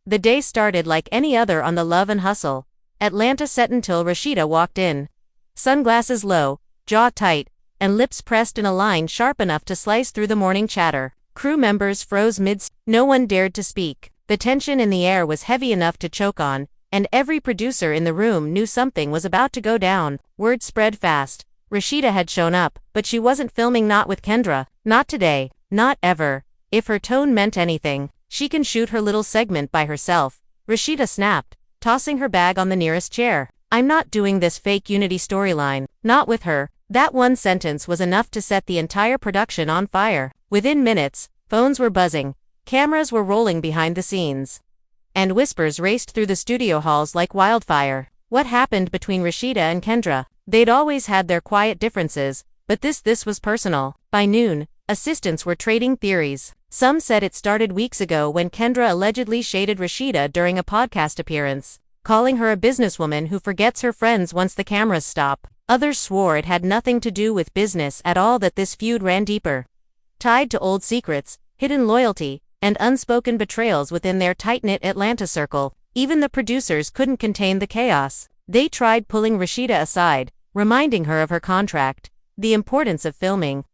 The day started like any other on the Love and Hustle. Atlanta set until Rasheeda walked in. Sunglasses low, jaw tight, and lips pressed in a line sharp enough to slice through the morning chatter. Crew members froze no one dared to speak. The tension in the air was heavy enough to choke on, and every producer in the room knew something was about to go down. Word spread fast. Rasheeda had shown up, but she wasn't filming, not with Kendra. Not today. Not ever. If her tone meant anything, she can shoot her little segment by herself. Rasheeda snapped, tossing her bag on the nearest chair. I'm not doing this fake unity storyline. Not with her. That one sentence was enough to set the entire production on fire. Within minutes, phones were buzzing, cameras were rolling behind the scenes, and whispers raced through the studio halls like wildfire. What happened between Rasheeda and Kendra? They'd always had their quiet differences, but this was personal. By noon, assistants were trading theories. Some said it started weeks ago when Kendra allegedly shaded Rasheeda during a podcast appearance, calling her a businesswoman who forgets her friends once the cameras stop. Others swore it had nothing to do with business at all, that this feud ran deeper, tied to old secrets, hidden loyalty, and unspoken betrayals within their tight-knit Atlanta circle. Even the producers couldn't contain the chaos. They tried pulling Rasheeda aside, reminding her of her contract, the importance of filming,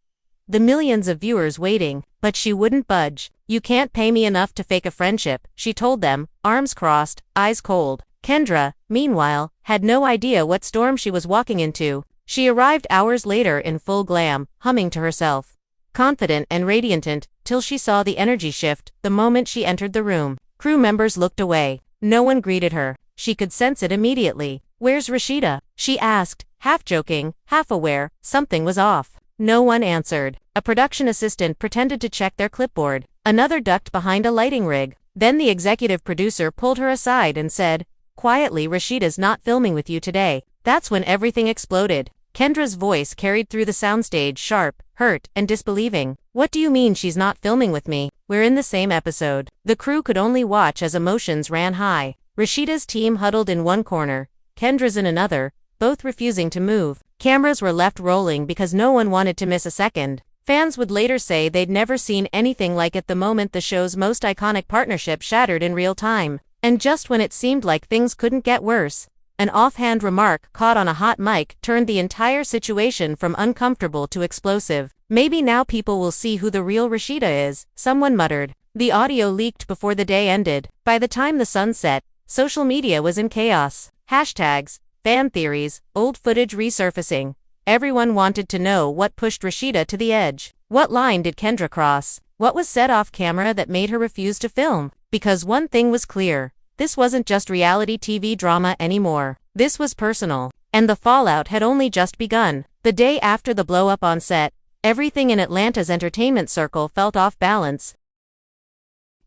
the millions of viewers waiting, but she wouldn't budge. You can't pay me enough to fake a friendship, she told them, arms crossed, eyes cold. Kendra, meanwhile, had no idea what storm she was walking into. She arrived hours later in full glam, humming to herself, confident and radiant, till she saw the energy shift the moment she entered the room. Crew members looked away. No one greeted her. She could sense it immediately. Where's Rasheeda? She asked, half joking, half aware something was off. No one answered. A production assistant pretended to check their clipboard. Another ducked behind a lighting rig. Then the executive producer pulled her aside and said, quietly, Rasheeda's not filming with you today. That's when everything exploded. Kendra's voice carried through the soundstage, sharp, hurt, and disbelieving. What do you mean she's not filming with me? We're in the same episode. The crew could only watch as emotions ran high. Rasheeda's team huddled in one corner, Kendra's in another, both refusing to move. Cameras were left rolling because no one wanted to miss a second. Fans would later say they'd never seen anything like it the moment the show's most iconic partnership shattered in real time. And just when it seemed like things couldn't get worse, an offhand remark caught on a hot mic turned the entire situation from uncomfortable to explosive. Maybe now people will see who the real Rasheeda is, someone muttered. The audio leaked before the day ended. By the time the sun set, social media was in chaos. Hashtags, fan theories, old footage resurfacing. Everyone wanted to know what pushed Rasheeda to the edge. What line did Kendra cross? What was said off camera that made her refuse to film? Because one thing was clear. This wasn't just reality TV drama anymore. This was personal. And the fallout had only just begun. The day after the blow-up on set, everything in Atlanta's entertainment circle felt off balance.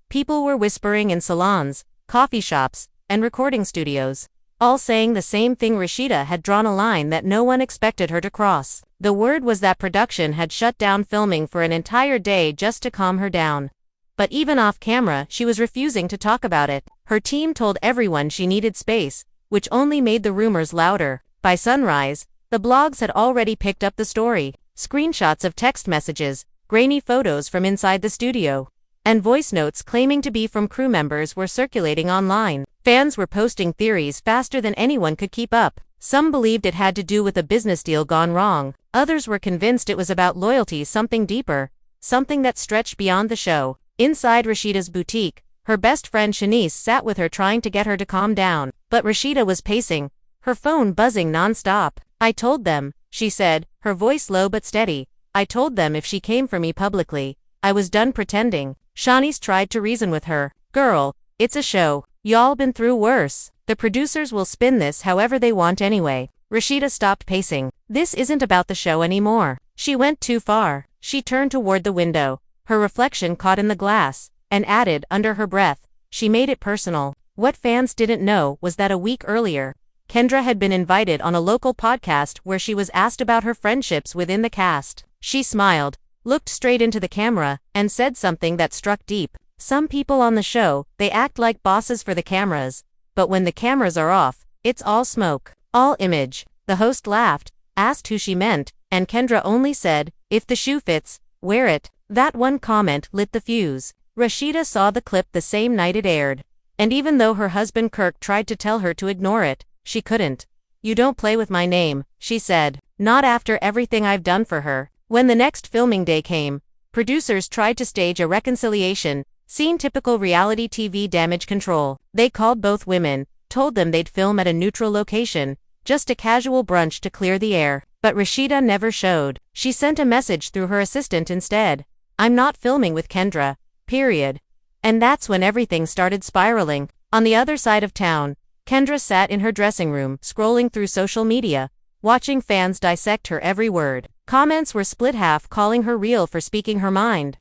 People were whispering in salons, coffee shops, and recording studios, all saying the same thing: Rasheeda had drawn a line that no one expected her to cross. The word was that production had shut down filming for an entire day just to calm her down. But even off camera, she was refusing to talk about it. Her team told everyone she needed space, which only made the rumors louder. By sunrise, the blogs had already picked up the story. Screenshots of text messages, grainy photos from inside the studio, and voice notes claiming to be from crew members were circulating online. Fans were posting theories faster than anyone could keep up. Some believed it had to do with a business deal gone wrong. Others were convinced it was about loyalty, something deeper, something that stretched beyond the show. Inside Rasheeda's boutique, her best friend Shanice sat with her, trying to get her to calm down. But Rasheeda was pacing, her phone buzzing non-stop. I told them, she said, her voice low but steady. I told them if she came for me publicly, I was done pretending. Shanice tried to reason with her. Girl, it's a show. Y'all been through worse. The producers will spin this however they want anyway. Rasheeda stopped pacing. This isn't about the show anymore. She went too far. She turned toward the window, her reflection caught in the glass, and added under her breath, she made it personal. What fans didn't know was that a week earlier, Kendra had been invited on a local podcast where she was asked about her friendships within the cast. She smiled, looked straight into the camera, and said something that struck deep. Some people on the show, they act like bosses for the cameras, but when the cameras are off, it's all smoke, all image. The host laughed, asked who she meant, and Kendra only said, if the shoe fits, wear it. That one comment lit the fuse. Rasheeda saw the clip the same night it aired. And even though her husband Kirk tried to tell her to ignore it, she couldn't. "You don't play with my name," she said. "Not after everything I've done for her." When the next filming day came, producers tried to stage a reconciliation, seeing typical reality TV damage control. They called both women, told them they'd film at a neutral location, just a casual brunch to clear the air. But Rasheeda never showed. She sent a message through her assistant instead. "I'm not filming with Kendra, period." And that's when everything started spiraling. On the other side of town, Kendra sat in her dressing room, scrolling through social media, watching fans dissect her every word. Comments were split, half calling her real for speaking her mind,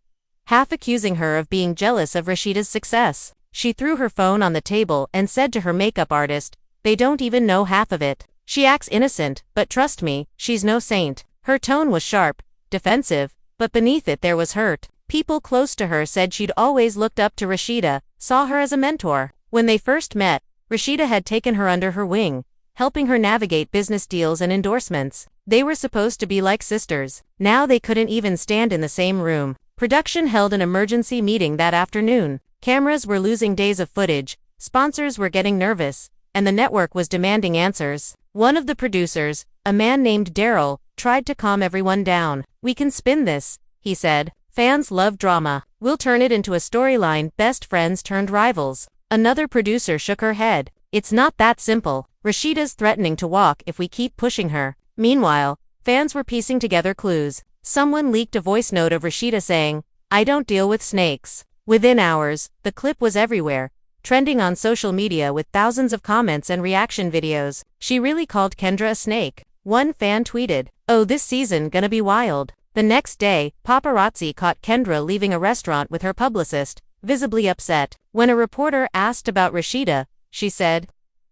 half accusing her of being jealous of Rasheeda's success. She threw her phone on the table and said to her makeup artist, "They don't even know half of it. She acts innocent, but trust me, she's no saint." Her tone was sharp, defensive, but beneath it there was hurt. People close to her said she'd always looked up to Rasheeda, saw her as a mentor. When they first met, Rasheeda had taken her under her wing, helping her navigate business deals and endorsements. They were supposed to be like sisters. Now they couldn't even stand in the same room. Production held an emergency meeting that afternoon. Cameras were losing days of footage, sponsors were getting nervous, and the network was demanding answers. One of the producers, a man named Daryl, tried to calm everyone down. "We can spin this," he said. "Fans love drama. We'll turn it into a storyline, best friends turned rivals." Another producer shook her head. "It's not that simple. Rasheeda's threatening to walk if we keep pushing her." Meanwhile, fans were piecing together clues. Someone leaked a voice note of Rasheeda saying, "I don't deal with snakes." Within hours, the clip was everywhere, trending on social media with thousands of comments and reaction videos. "She really called Kendra a snake," one fan tweeted. "Oh, this season gonna be wild." The next day, paparazzi caught Kendra leaving a restaurant with her publicist, visibly upset. When a reporter asked about Rasheeda, she said,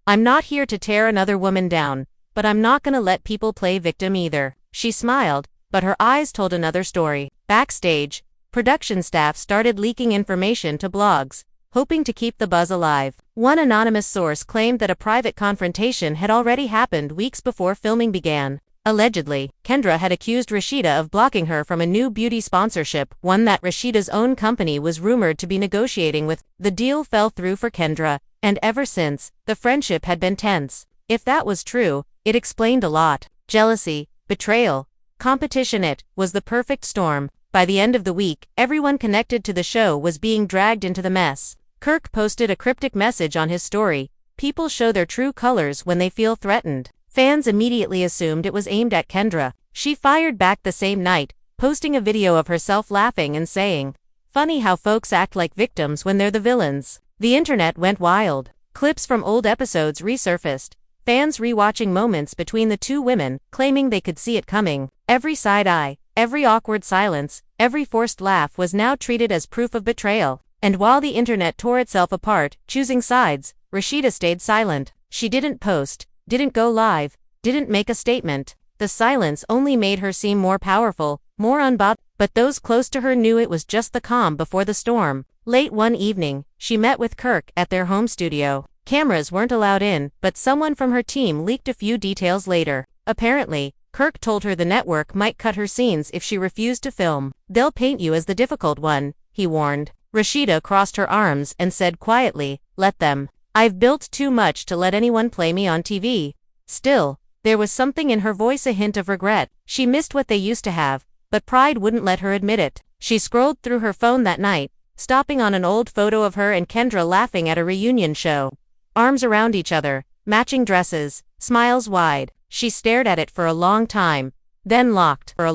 "I'm not here to tear another woman down, but I'm not gonna let people play victim either." She smiled, but her eyes told another story. Backstage, production staff started leaking information to blogs, hoping to keep the buzz alive. One anonymous source claimed that a private confrontation had already happened weeks before filming began. Allegedly, Kendra had accused Rasheeda of blocking her from a new beauty sponsorship, one that Rasheeda's own company was rumored to be negotiating with. The deal fell through for Kendra, and ever since, the friendship had been tense. If that was true, it explained a lot. Jealousy, betrayal, competition. It was the perfect storm. By the end of the week, everyone connected to the show was being dragged into the mess. Kirk posted a cryptic message on his story: "People show their true colors when they feel threatened." Fans immediately assumed it was aimed at Kendra. She fired back the same night, posting a video of herself laughing and saying, "Funny how folks act like victims when they're the villains." The internet went wild. Clips from old episodes resurfaced, fans rewatching moments between the two women, claiming they could see it coming. Every side eye, every awkward silence, every forced laugh was now treated as proof of betrayal. And while the internet tore itself apart, choosing sides, Rasheeda stayed silent. She didn't post, didn't go live, didn't make a statement. The silence only made her seem more powerful, more unbothered. But those close to her knew it was just the calm before the storm. Late one evening, she met with Kirk at their home studio. Cameras weren't allowed in, but someone from her team leaked a few details later. Apparently, Kirk told her the network might cut her scenes if she refused to film. "They'll paint you as the difficult one," he warned. Rasheeda crossed her arms and said quietly, "Let them. I've built too much to let anyone play me on TV." Still, there was something in her voice, a hint of regret. She missed what they used to have, but pride wouldn't let her admit it. She scrolled through her phone that night, stopping on an old photo of her and Kendra laughing at a reunion show. Arms around each other, matching dresses, smiles wide. She stared at it for a long time, then locked her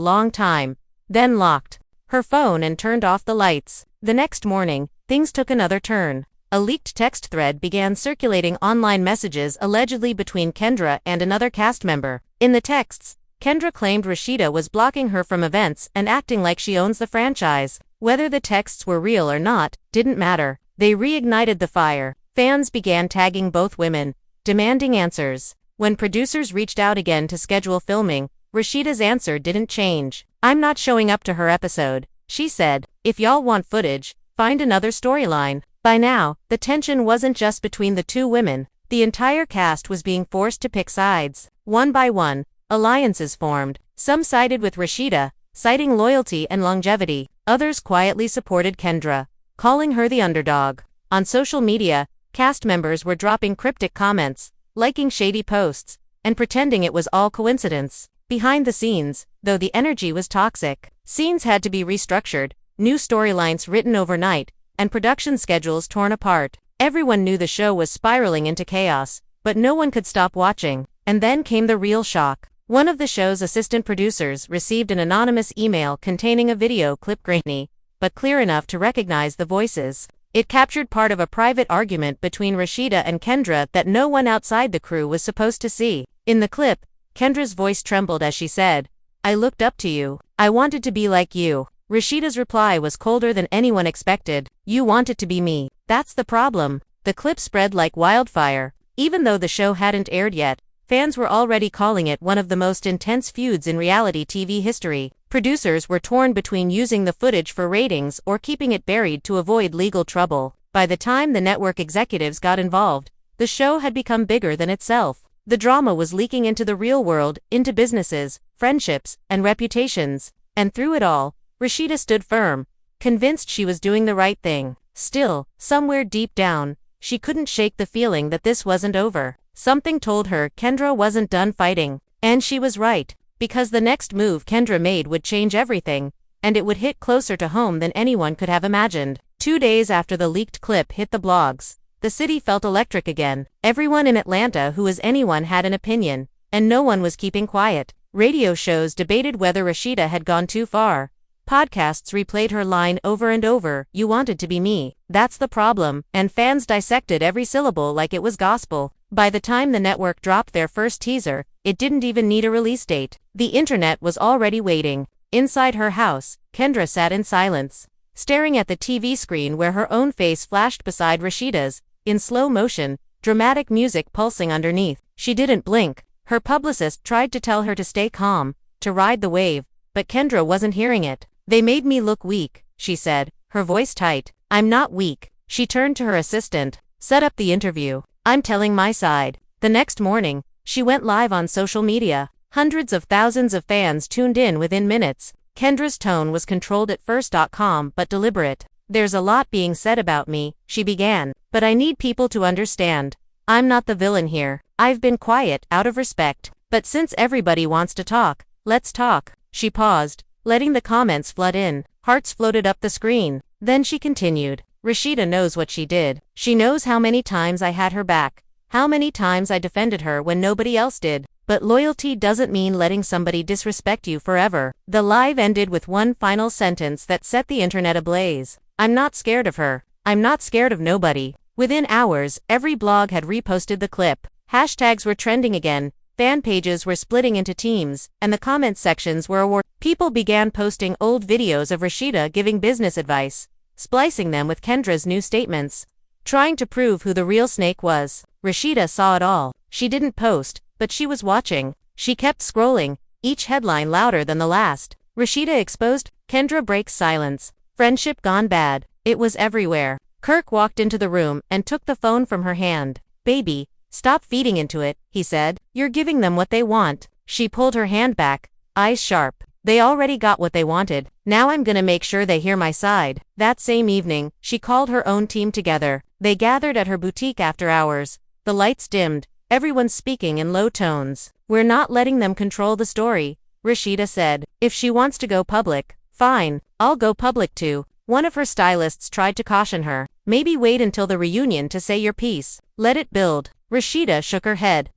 phone and turned off the lights. The next morning, things took another turn. A leaked text thread began circulating online, messages allegedly between Kendra and another cast member. In the texts, Kendra claimed Rasheeda was blocking her from events and acting like she owns the franchise. Whether the texts were real or not, didn't matter. They reignited the fire. Fans began tagging both women, demanding answers. When producers reached out again to schedule filming, Rasheeda's answer didn't change. "I'm not showing up to her episode," she said. "If y'all want footage, find another storyline." By now, the tension wasn't just between the two women. The entire cast was being forced to pick sides. One by one, alliances formed. Some sided with Rasheeda, citing loyalty and longevity. Others quietly supported Kendra, calling her the underdog. On social media, Cast members were dropping cryptic comments, liking shady posts, and pretending it was all coincidence. Behind the scenes, though, the energy was toxic. Scenes had to be restructured, new storylines written overnight, and production schedules torn apart. Everyone knew the show was spiraling into chaos, but no one could stop watching. And then came the real shock. One of the show's assistant producers received an anonymous email containing a video clip grainy, but clear enough to recognize the voices. It captured part of a private argument between Rasheeda and Kendra that no one outside the crew was supposed to see. In the clip, Kendra's voice trembled as she said, "I looked up to you. I wanted to be like you." Rasheeda's reply was colder than anyone expected. "You wanted to be me. That's the problem." The clip spread like wildfire. Even though the show hadn't aired yet, fans were already calling it one of the most intense feuds in reality TV history. Producers were torn between using the footage for ratings or keeping it buried to avoid legal trouble. By the time the network executives got involved, the show had become bigger than itself. The drama was leaking into the real world, into businesses, friendships, and reputations. And through it all, Rasheeda stood firm, convinced she was doing the right thing. Still, somewhere deep down, she couldn't shake the feeling that this wasn't over. Something told her Kendra wasn't done fighting. And she was right, because the next move Kendra made would change everything, and it would hit closer to home than anyone could have imagined. 2 days after the leaked clip hit the blogs, the city felt electric again. Everyone in Atlanta who was anyone had an opinion, and no one was keeping quiet. Radio shows debated whether Rasheeda had gone too far. Podcasts replayed her line over and over, "You wanted to be me. That's the problem," and fans dissected every syllable like it was gospel. By the time the network dropped their first teaser, it didn't even need a release date. The internet was already waiting. Inside her house, Kendra sat in silence, staring at the TV screen where her own face flashed beside Rasheeda's, in slow motion, dramatic music pulsing underneath. She didn't blink. Her publicist tried to tell her to stay calm, to ride the wave, but Kendra wasn't hearing it. "They made me look weak," she said, her voice tight. "I'm not weak." She turned to her assistant. "Set up the interview. I'm telling my side." The next morning, she went live on social media. Hundreds of thousands of fans tuned in within minutes. Kendra's tone was controlled at first, calm but deliberate. "There's a lot being said about me," she began, "but I need people to understand. I'm not the villain here. I've been quiet, out of respect. But since everybody wants to talk, let's talk." She paused, letting the comments flood in. Hearts floated up the screen. Then she continued, "Rasheeda knows what she did. She knows how many times I had her back, how many times I defended her when nobody else did. But loyalty doesn't mean letting somebody disrespect you forever." The live ended with one final sentence that set the internet ablaze. "I'm not scared of her. I'm not scared of nobody." Within hours, every blog had reposted the clip. Hashtags were trending again, fan pages were splitting into teams, and the comment sections were award. People began posting old videos of Rasheeda giving business advice, splicing them with Kendra's new statements, trying to prove who the real snake was. Rasheeda saw it all. She didn't post, but she was watching. She kept scrolling, each headline louder than the last. "Rasheeda exposed, Kendra breaks silence. Friendship gone bad." It was everywhere. Kirk walked into the room and took the phone from her hand. "Baby, stop feeding into it," he said. "You're giving them what they want." She pulled her hand back, eyes sharp. "They already got what they wanted. Now I'm gonna make sure they hear my side." That same evening, she called her own team together. They gathered at her boutique after hours. The lights dimmed, everyone speaking in low tones. "We're not letting them control the story," Rasheeda said. "If she wants to go public, fine, I'll go public too." One of her stylists tried to caution her. "Maybe wait until the reunion to say your piece. Let it build." Rasheeda shook her head.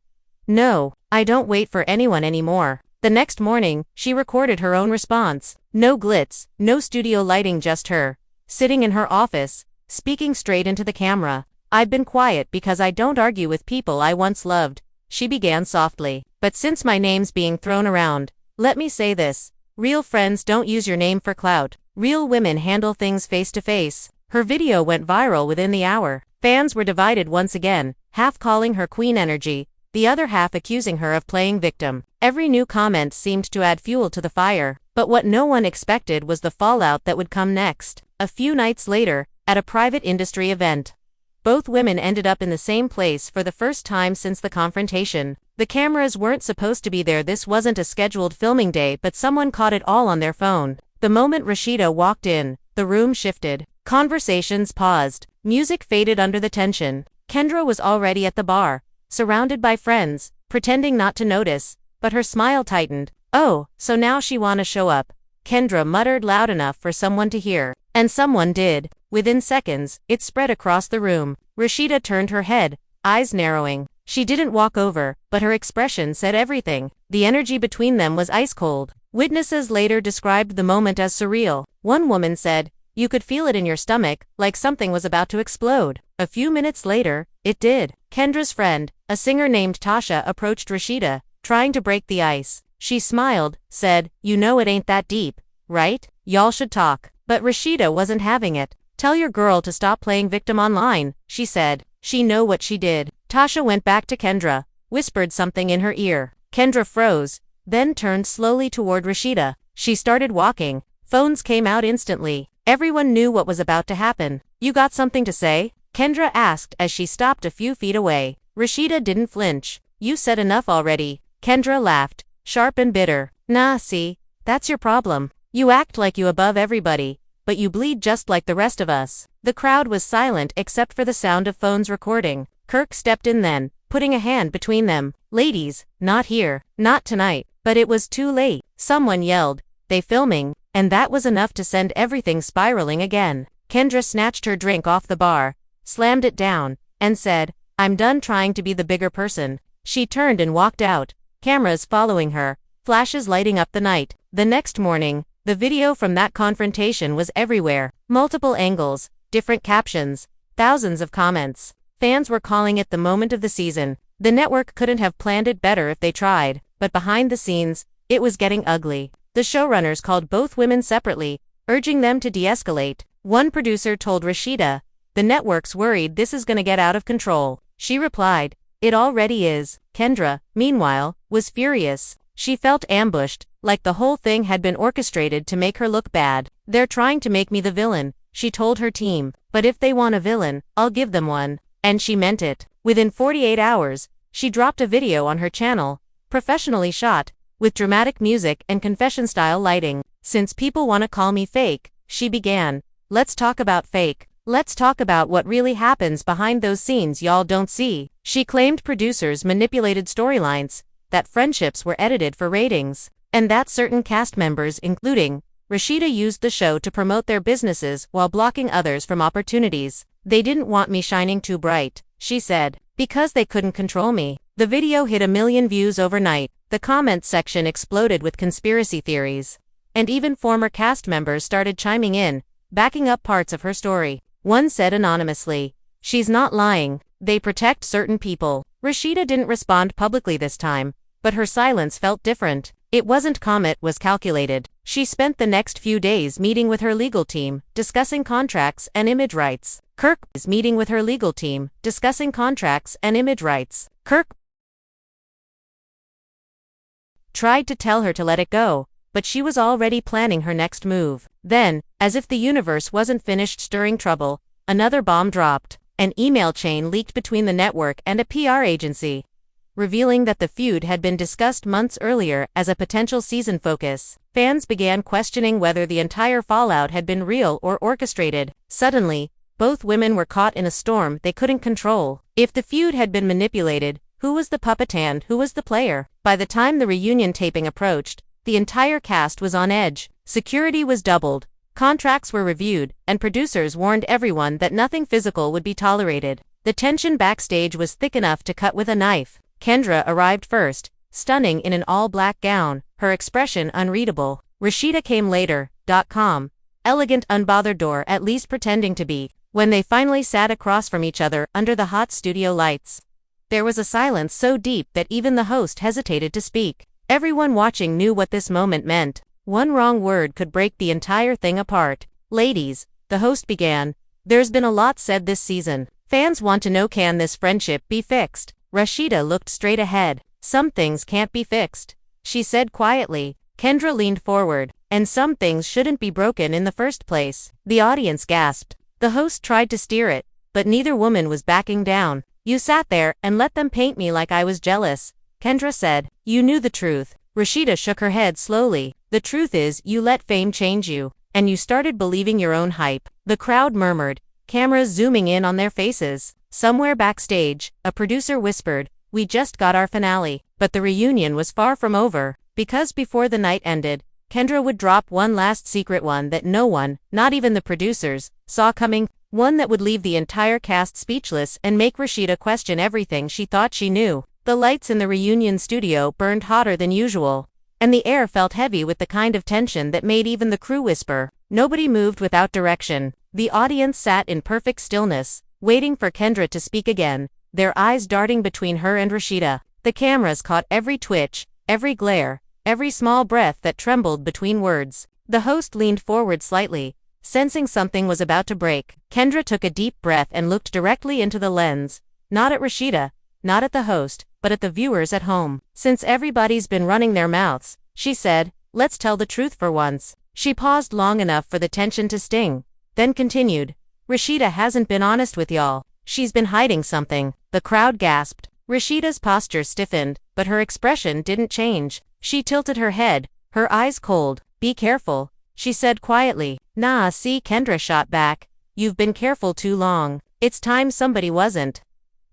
"No, I don't wait for anyone anymore." The next morning, she recorded her own response. No glitz, no studio lighting, just her, sitting in her office, speaking straight into the camera. "I've been quiet because I don't argue with people I once loved," she began softly. "But since my name's being thrown around, let me say this. Real friends don't use your name for clout. Real women handle things face to face." Her video went viral within the hour. Fans were divided once again, half calling her queen energy, the other half accusing her of playing victim. Every new comment seemed to add fuel to the fire. But what no one expected was the fallout that would come next. A few nights later, at a private industry event, both women ended up in the same place for the first time since the confrontation. The cameras weren't supposed to be there. This wasn't a scheduled filming day, but someone caught it all on their phone. The moment Rasheeda walked in, the room shifted. Conversations paused. Music faded under the tension. Kendra was already at the bar, surrounded by friends, pretending not to notice, but her smile tightened. "Oh, so now she wanna show up," Kendra muttered loud enough for someone to hear. And someone did. Within seconds, it spread across the room. Rasheeda turned her head, eyes narrowing. She didn't walk over, but her expression said everything. The energy between them was ice cold. Witnesses later described the moment as surreal. One woman said, "You could feel it in your stomach, like something was about to explode." A few minutes later, it did. Kendra's friend, a singer named Tasha, approached Rasheeda, trying to break the ice. She smiled, said, "You know it ain't that deep, right? Y'all should talk." But Rasheeda wasn't having it. "Tell your girl to stop playing victim online," she said. She know what she did. Tasha went back to Kendra, whispered something in her ear. Kendra froze, then turned slowly toward Rasheeda. She started walking. Phones came out instantly. Everyone knew what was about to happen. "You got something to say?" Kendra asked as she stopped a few feet away. Rasheeda didn't flinch. "You said enough already." Kendra laughed, sharp and bitter. "Nah, see, that's your problem. You act like you above everybody, but you bleed just like the rest of us." The crowd was silent except for the sound of phones recording. Kirk stepped in then, putting a hand between them. "Ladies, not here, not tonight." But it was too late. Someone yelled, "They filming," and that was enough to send everything spiraling again. Kendra snatched her drink off the bar, slammed it down, and said, "I'm done trying to be the bigger person." She turned and walked out, cameras following her, flashes lighting up the night. The next morning, the video from that confrontation was everywhere. Multiple angles, different captions, thousands of comments. Fans were calling it the moment of the season. The network couldn't have planned it better if they tried, but behind the scenes, it was getting ugly. The showrunners called both women separately, urging them to de-escalate. One producer told Rasheeda, "The network's worried this is gonna get out of control." She replied, "It already is." Kendra, meanwhile, was furious. She felt ambushed, like the whole thing had been orchestrated to make her look bad. "They're trying to make me the villain," she told her team. "But if they want a villain, I'll give them one." And she meant it. Within 48 hours, she dropped a video on her channel, professionally shot, with dramatic music and confession-style lighting. "Since people want to call me fake," she began, "let's talk about fake. Let's talk about what really happens behind those scenes y'all don't see." She claimed producers manipulated storylines, that friendships were edited for ratings, and that certain cast members, including Rasheeda, used the show to promote their businesses while blocking others from opportunities. "They didn't want me shining too bright," she said, "because they couldn't control me." The video hit 1 million views overnight. The comments section exploded with conspiracy theories. And even former cast members started chiming in, backing up parts of her story. One said anonymously, "She's not lying. They protect certain people." Rasheeda didn't respond publicly this time, but her silence felt different. It wasn't calm, it was calculated. She spent the next few days meeting with her legal team, discussing contracts and image rights. Kirk is meeting with her legal team, discussing contracts and image rights. Kirk tried to tell her to let it go, but she was already planning her next move. Then, as if the universe wasn't finished stirring trouble, another bomb dropped. An email chain leaked between the network and a PR agency, revealing that the feud had been discussed months earlier as a potential season focus. Fans began questioning whether the entire fallout had been real or orchestrated. Suddenly, both women were caught in a storm they couldn't control. If the feud had been manipulated, who was the puppet and who was the player? By the time the reunion taping approached, the entire cast was on edge. Security was doubled, contracts were reviewed, and producers warned everyone that nothing physical would be tolerated. The tension backstage was thick enough to cut with a knife. Kendra arrived first, stunning in an all-black gown, her expression unreadable. Rasheeda came later, .com, elegant, unbothered, or at least pretending to be. When they finally sat across from each other under the hot studio lights, there was a silence so deep that even the host hesitated to speak. Everyone watching knew what this moment meant. One wrong word could break the entire thing apart. "Ladies," the host began, "there's been a lot said this season. Fans want to know, can this friendship be fixed?" Rasheeda looked straight ahead. "Some things can't be fixed," she said quietly. Kendra leaned forward, "And some things shouldn't be broken in the first place." The audience gasped. The host tried to steer it, but neither woman was backing down. "You sat there and let them paint me like I was jealous," Kendra said. "You knew the truth." Rasheeda shook her head slowly. "The truth is, you let fame change you, and you started believing your own hype." The crowd murmured, cameras zooming in on their faces. Somewhere backstage, a producer whispered, "We just got our finale." But the reunion was far from over, because before the night ended, Kendra would drop one last secret, one that no one, not even the producers, saw coming, one that would leave the entire cast speechless and make Rasheeda question everything she thought she knew. The lights in the reunion studio burned hotter than usual, and the air felt heavy with the kind of tension that made even the crew whisper. Nobody moved without direction. The audience sat in perfect stillness, waiting for Kendra to speak again, their eyes darting between her and Rasheeda. The cameras caught every twitch, every glare, every small breath that trembled between words. The host leaned forward slightly, sensing something was about to break. Kendra took a deep breath and looked directly into the lens, not at Rasheeda, not at the host, but at the viewers at home. "Since everybody's been running their mouths," she said, "let's tell the truth for once." She paused long enough for the tension to sting, then continued, "Rasheeda hasn't been honest with y'all. She's been hiding something." The crowd gasped. Rasheeda's posture stiffened, but her expression didn't change. She tilted her head, her eyes cold. "Be careful," she said quietly. "Nah, see," Kendra shot back. "You've been careful too long. It's time somebody wasn't."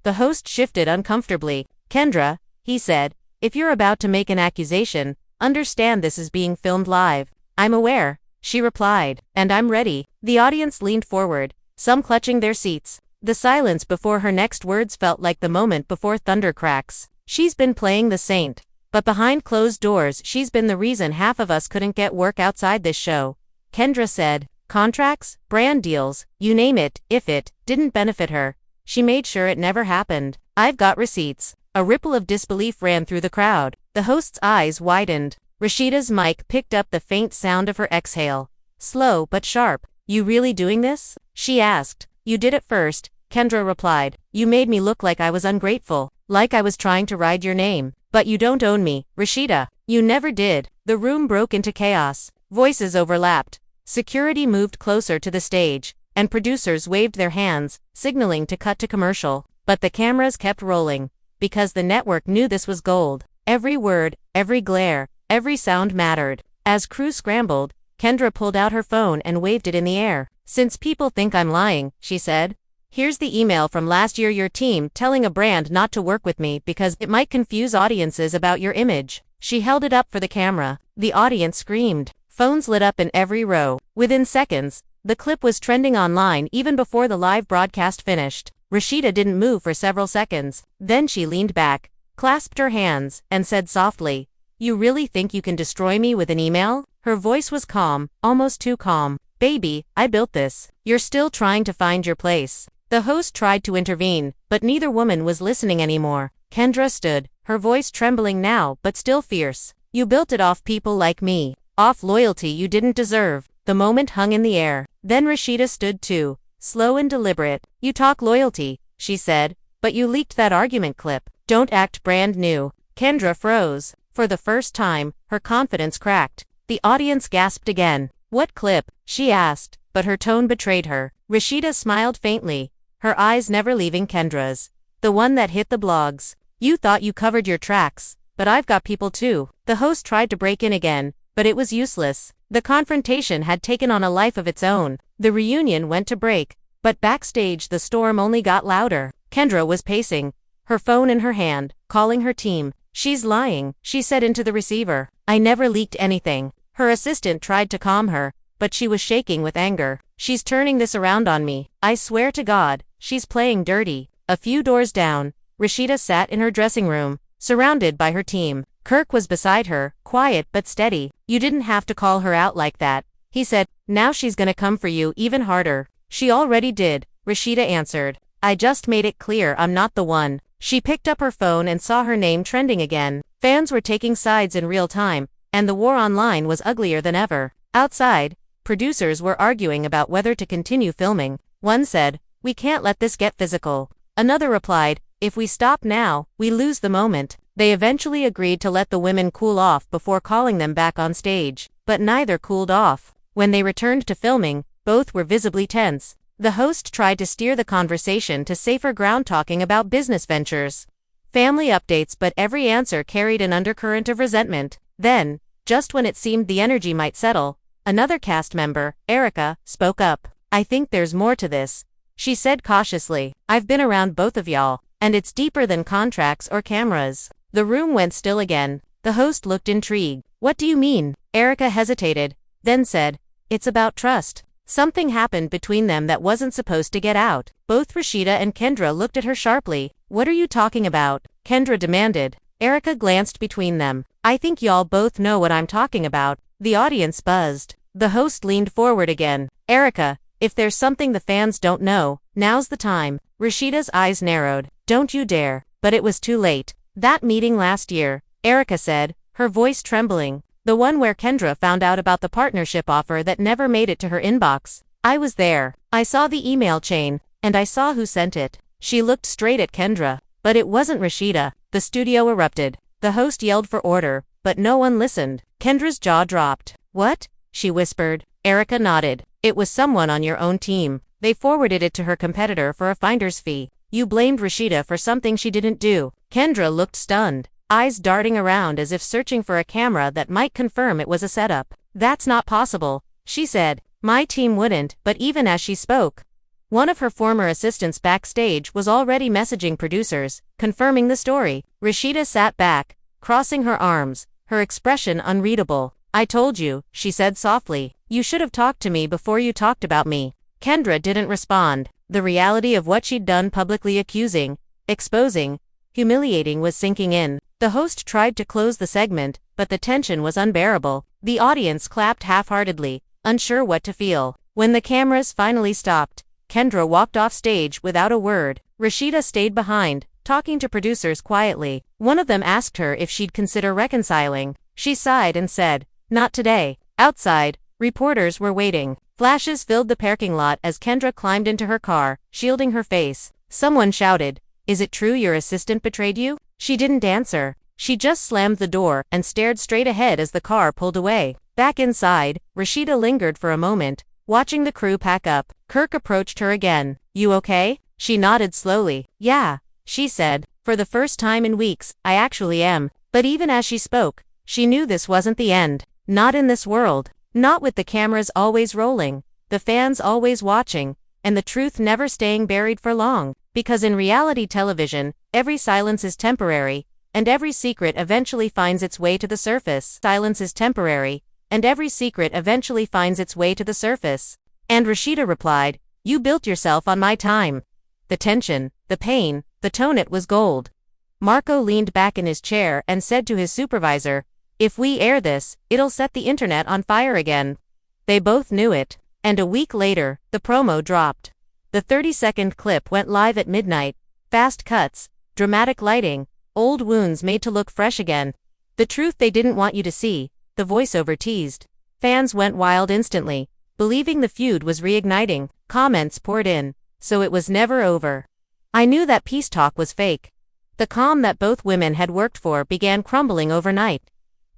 The host shifted uncomfortably. "Kendra," he said, "if you're about to make an accusation, understand this is being filmed live." "I'm aware," she replied, "and I'm ready." The audience leaned forward, some clutching their seats. The silence before her next words felt like the moment before thunder cracks. "She's been playing the saint, but behind closed doors she's been the reason half of us couldn't get work outside this show," Kendra said. "Contracts, brand deals, you name it, if it didn't benefit her, she made sure it never happened. I've got receipts." A ripple of disbelief ran through the crowd. The host's eyes widened. Rasheeda's mic picked up the faint sound of her exhale. Slow but sharp. "You really doing this?" she asked. "You did at first," Kendra replied. "You made me look like I was ungrateful, like I was trying to ride your name. But you don't own me, Rasheeda. You never did." The room broke into chaos. Voices overlapped. Security moved closer to the stage, and producers waved their hands, signaling to cut to commercial. But the cameras kept rolling, because the network knew this was gold. Every word, every glare, every sound mattered. As crew scrambled, Kendra pulled out her phone and waved it in the air. "Since people think I'm lying," she said, "here's the email from last year, your team telling a brand not to work with me because it might confuse audiences about your image." She held it up for the camera. The audience screamed. Phones lit up in every row. Within seconds, the clip was trending online even before the live broadcast finished. Rasheeda didn't move for several seconds. Then she leaned back, clasped her hands, and said softly, "You really think you can destroy me with an email?" Her voice was calm, almost too calm. "Baby, I built this. You're still trying to find your place." The host tried to intervene, but neither woman was listening anymore. Kendra stood, her voice trembling now but still fierce. "You built it off people like me, off loyalty you didn't deserve." The moment hung in the air. Then Rasheeda stood too, slow and deliberate. "You talk loyalty," she said, "but you leaked that argument clip. Don't act brand new." Kendra froze. For the first time, her confidence cracked. The audience gasped again. "What clip?" she asked, but her tone betrayed her. Rasheeda smiled faintly, her eyes never leaving Kendra's. "The one that hit the blogs. You thought you covered your tracks, but I've got people too." The host tried to break in again, but it was useless. The confrontation had taken on a life of its own. The reunion went to break, but backstage the storm only got louder. Kendra was pacing, her phone in her hand, calling her team. "She's lying," she said into the receiver. "I never leaked anything." Her assistant tried to calm her, but she was shaking with anger. "She's turning this around on me. I swear to God, she's playing dirty." A few doors down, Rasheeda sat in her dressing room, surrounded by her team. Kirk was beside her, quiet but steady. "You didn't have to call her out like that," he said. "Now she's gonna come for you even harder." "She already did," Rasheeda answered. "I just made it clear I'm not the one." She picked up her phone and saw her name trending again. Fans were taking sides in real time, and the war online was uglier than ever. Outside, producers were arguing about whether to continue filming. One said, "We can't let this get physical." Another replied, "If we stop now, we lose the moment." They eventually agreed to let the women cool off before calling them back on stage, but neither cooled off. When they returned to filming, both were visibly tense. The host tried to steer the conversation to safer ground, talking about business ventures, family updates, but every answer carried an undercurrent of resentment. Then, just when it seemed the energy might settle, another cast member, Erica, spoke up. "I think there's more to this. she said cautiously. I've been around both of y'all, and it's deeper than contracts or cameras. The room went still again. The host looked intrigued. What do you mean? Erica hesitated, then said, it's about trust. Something happened between them that wasn't supposed to get out. Both Rasheeda and Kendra looked at her sharply. What are you talking about? Kendra demanded. Erica glanced between them. I think y'all both know what I'm talking about. The audience buzzed. The host leaned forward again. Erica, if there's something the fans don't know, now's the time. Rasheeda's eyes narrowed. Don't you dare. But it was too late. That meeting last year, Erica said, her voice trembling. The one where Kendra found out about the partnership offer that never made it to her inbox. I was there. I saw the email chain, and I saw who sent it. She looked straight at Kendra. But it wasn't Rasheeda. The studio erupted. The host yelled for order, but no one listened. Kendra's jaw dropped. What? She whispered. Erica nodded. It was someone on your own team. They forwarded it to her competitor for a finder's fee. You blamed Rasheeda for something she didn't do. Kendra looked stunned, eyes darting around as if searching for a camera that might confirm it was a setup. That's not possible, she said. My team wouldn't. But even as she spoke, one of her former assistants backstage was already messaging producers, confirming the story. Rasheeda sat back, crossing her arms, her expression unreadable. I told you, she said softly. You should have talked to me before you talked about me. Kendra didn't respond. The reality of what she'd done, publicly accusing, exposing, humiliating, was sinking in. The host tried to close the segment, but the tension was unbearable. The audience clapped half-heartedly, unsure what to feel. When the cameras finally stopped, Kendra walked off stage without a word. Rasheeda stayed behind, talking to producers quietly. One of them asked her if she'd consider reconciling. She sighed and said, not today. Outside, reporters were waiting. Flashes filled the parking lot as Kendra climbed into her car, shielding her face. Someone shouted, is it true your assistant betrayed you? She didn't answer. She just slammed the door and stared straight ahead as the car pulled away. Back inside, Rasheeda lingered for a moment, watching the crew pack up. Kirk approached her again. You okay? She nodded slowly. Yeah, she said. For the first time in weeks, I actually am. But even as she spoke, she knew this wasn't the end. Not in this world. Not with the cameras always rolling, the fans always watching, and the truth never staying buried for long. Because in reality television, every silence is temporary, and every secret eventually finds its way to the surface. Silence is temporary, and every secret eventually finds its way to the surface. And Rasheeda replied, you built yourself on my time. The tension, the pain, the tone, it was gold. Marco leaned back in his chair and said to his supervisor, if we air this, it'll set the internet on fire again. They both knew it. And a week later, the promo dropped. The 30-second clip went live at midnight. Fast cuts, dramatic lighting, old wounds made to look fresh again. The truth they didn't want you to see, the voiceover teased. Fans went wild instantly, believing the feud was reigniting. Comments poured in. So it was never over. I knew that peace talk was fake. The calm that both women had worked for began crumbling overnight.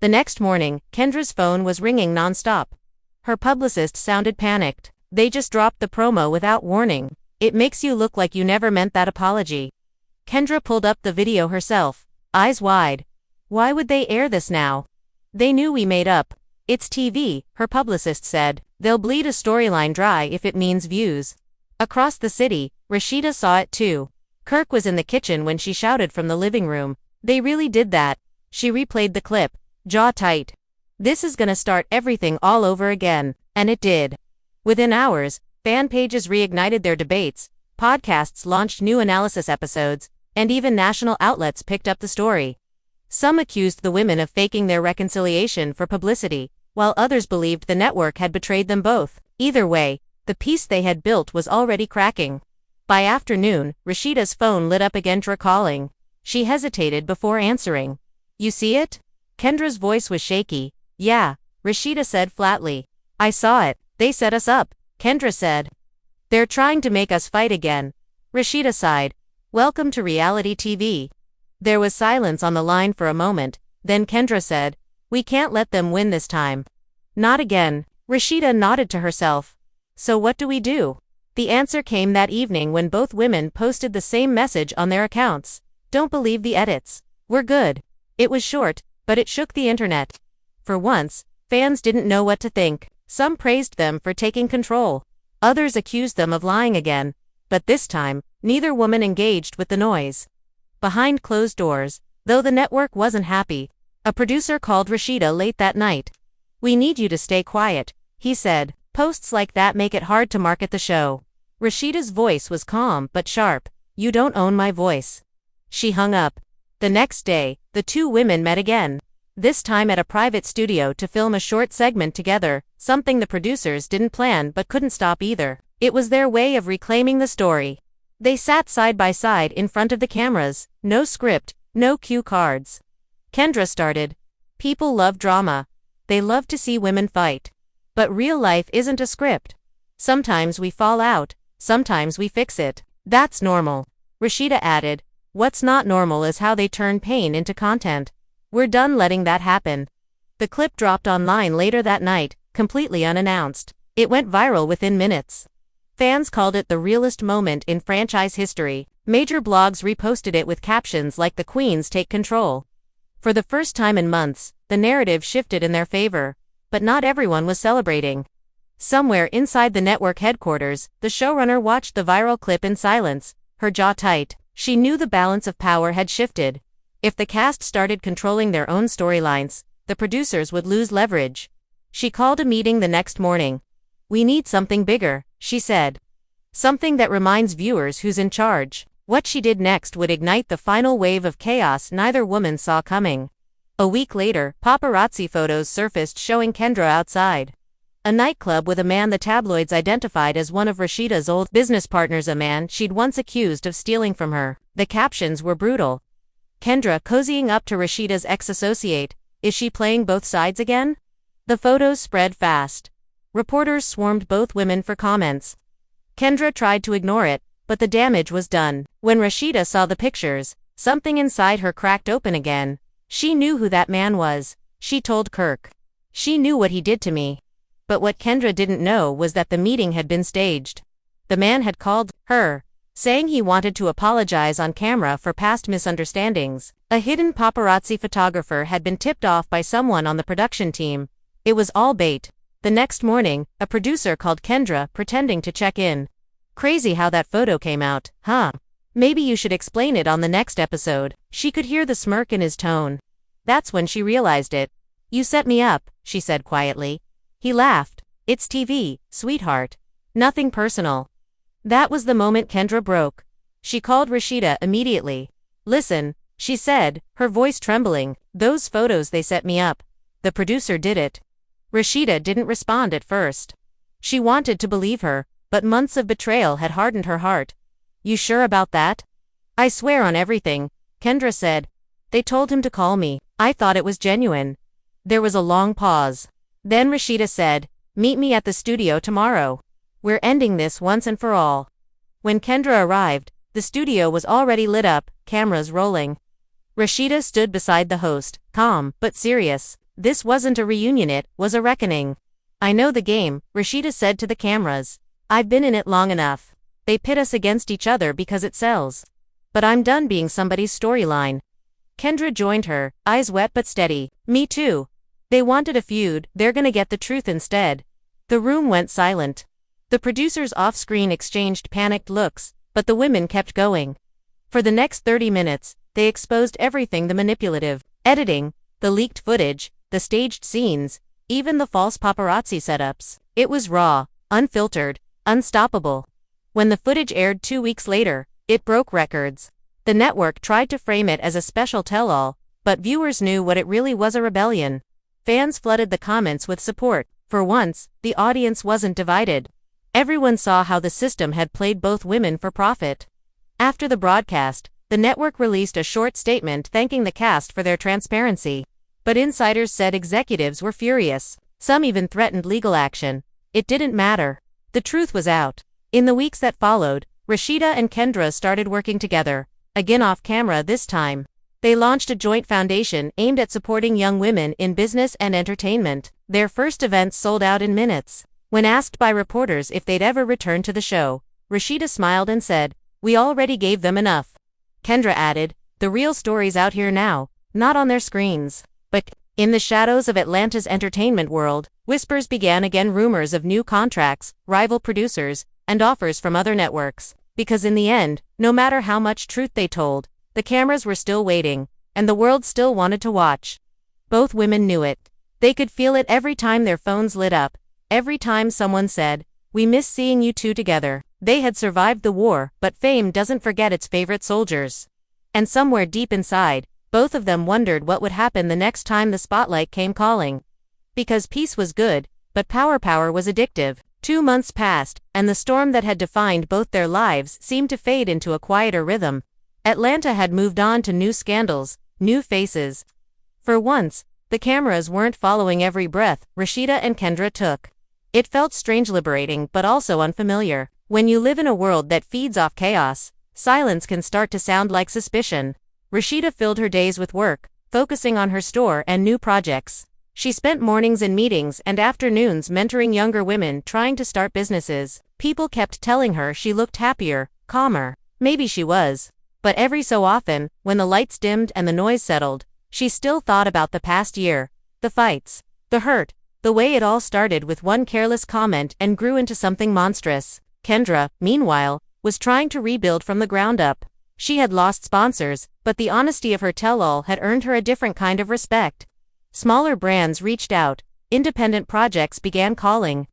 The next morning, Kendra's phone was ringing nonstop. Her publicist sounded panicked. They just dropped the promo without warning. It makes you look like you never meant that apology. Kendra pulled up the video herself, eyes wide. Why would they air this now? They knew we made up. It's TV, her publicist said. They'll bleed a storyline dry if it means views. Across the city, Rasheeda saw it too. Kirk was in the kitchen when she shouted from the living room. They really did that. She replayed the clip, jaw tight. This is gonna start everything all over again. And it did. Within hours, fan pages reignited their debates, podcasts launched new analysis episodes, and even national outlets picked up the story. Some accused the women of faking their reconciliation for publicity, while others believed the network had betrayed them both. Either way, the peace they had built was already cracking. By afternoon, Rasheeda's phone lit up again, calling. She hesitated before answering. You see it? Kendra's voice was shaky. Yeah, Rasheeda said flatly. I saw it. They set us up, Kendra said. They're trying to make us fight again. Rasheeda sighed. Welcome to reality TV. There was silence on the line for a moment, then Kendra said, we can't let them win this time. Not again. Rasheeda nodded to herself. So what do we do? The answer came that evening when both women posted the same message on their accounts. Don't believe the edits. We're good. It was short, but it shook the internet. For once, fans didn't know what to think. Some praised them for taking control. Others accused them of lying again. But this time, neither woman engaged with the noise. Behind closed doors, though the network wasn't happy, a producer called Rasheeda late that night. "We need you to stay quiet," he said. "Posts like that make it hard to market the show." Rasheeda's voice was calm but sharp. "You don't own my voice." She hung up. The next day, the two women met again. This time at a private studio to film a short segment together, something the producers didn't plan but couldn't stop either. It was their way of reclaiming the story. They sat side by side in front of the cameras, no script, no cue cards. Kendra started. "People love drama. They love to see women fight. But real life isn't a script. Sometimes we fall out, sometimes we fix it. That's normal." Rasheeda added, "What's not normal is how they turn pain into content. We're done letting that happen." The clip dropped online later that night, completely unannounced. It went viral within minutes. Fans called it the realest moment in franchise history. Major blogs reposted it with captions like "The Queens take control." For the first time in months, the narrative shifted in their favor, but not everyone was celebrating. Somewhere inside the network headquarters, the showrunner watched the viral clip in silence, her jaw tight. She knew the balance of power had shifted. If the cast started controlling their own storylines, the producers would lose leverage. She called a meeting the next morning. "We need something bigger," she said. "Something that reminds viewers who's in charge." What she did next would ignite the final wave of chaos neither woman saw coming. A week later, paparazzi photos surfaced showing Kendra outside a nightclub with a man the tabloids identified as one of Rasheeda's old business partners, a man she'd once accused of stealing from her. The captions were brutal. "Kendra cozying up to Rasheeda's ex-associate. Is she playing both sides again?" The photos spread fast. Reporters swarmed both women for comments. Kendra tried to ignore it, but the damage was done. When Rasheeda saw the pictures, something inside her cracked open again. She knew who that man was. She told Kirk. "She knew what he did to me." But what Kendra didn't know was that the meeting had been staged. The man had called her, saying he wanted to apologize on camera for past misunderstandings. A hidden paparazzi photographer had been tipped off by someone on the production team. It was all bait. The next morning, a producer called Kendra, pretending to check in. "Crazy how that photo came out, huh? Maybe you should explain it on the next episode." She could hear the smirk in his tone. That's when she realized it. "You set me up," she said quietly. He laughed. "It's TV, sweetheart. Nothing personal." That was the moment Kendra broke. She called Rasheeda immediately. "Listen," she said, her voice trembling. "Those photos, they set me up. The producer did it." Rasheeda didn't respond at first. She wanted to believe her, but months of betrayal had hardened her heart. "You sure about that?" "I swear on everything," Kendra said. "They told him to call me. I thought it was genuine." There was a long pause. Then Rasheeda said, "Meet me at the studio tomorrow. We're ending this once and for all." When Kendra arrived, the studio was already lit up, cameras rolling. Rasheeda stood beside the host, calm but serious. This wasn't a reunion, it was a reckoning. "I know the game," Rasheeda said to the cameras. "I've been in it long enough. They pit us against each other because it sells. But I'm done being somebody's storyline." Kendra joined her, eyes wet but steady. "Me too. They wanted a feud, they're gonna get the truth instead." The room went silent. The producers off-screen exchanged panicked looks, but the women kept going. For the next 30 minutes, they exposed everything: the manipulative editing, the leaked footage, the staged scenes, even the false paparazzi setups. It was raw, unfiltered, unstoppable. When the footage aired 2 weeks later, it broke records. The network tried to frame it as a special tell-all, but viewers knew what it really was: a rebellion. Fans flooded the comments with support. For once, the audience wasn't divided. Everyone saw how the system had played both women for profit. After the broadcast, the network released a short statement thanking the cast for their transparency. But insiders said executives were furious. Some even threatened legal action. It didn't matter. The truth was out. In the weeks that followed, Rasheeda and Kendra started working together, again off camera this time. They launched a joint foundation aimed at supporting young women in business and entertainment. Their first events sold out in minutes. When asked by reporters if they'd ever return to the show, Rasheeda smiled and said, "We already gave them enough." Kendra added, "The real story's out here now, not on their screens." But in the shadows of Atlanta's entertainment world, whispers began again: rumors of new contracts, rival producers, and offers from other networks. Because in the end, no matter how much truth they told, the cameras were still waiting, and the world still wanted to watch. Both women knew it. They could feel it every time their phones lit up, every time someone said, "We miss seeing you two together." They had survived the war, but fame doesn't forget its favorite soldiers. And somewhere deep inside, both of them wondered what would happen the next time the spotlight came calling. Because peace was good, but power was addictive. 2 months passed, and the storm that had defined both their lives seemed to fade into a quieter rhythm. Atlanta had moved on to new scandals, new faces. For once, the cameras weren't following every breath Rasheeda and Kendra took. It felt strange, liberating, but also unfamiliar. When you live in a world that feeds off chaos, silence can start to sound like suspicion. Rasheeda filled her days with work, focusing on her store and new projects. She spent mornings in meetings and afternoons mentoring younger women trying to start businesses. People kept telling her she looked happier, calmer. Maybe she was. But every so often, when the lights dimmed and the noise settled, she still thought about the past year. The fights, the hurt, the way it all started with one careless comment and grew into something monstrous. Kendra, meanwhile, was trying to rebuild from the ground up. She had lost sponsors, but the honesty of her tell-all had earned her a different kind of respect. Smaller brands reached out, independent projects began calling.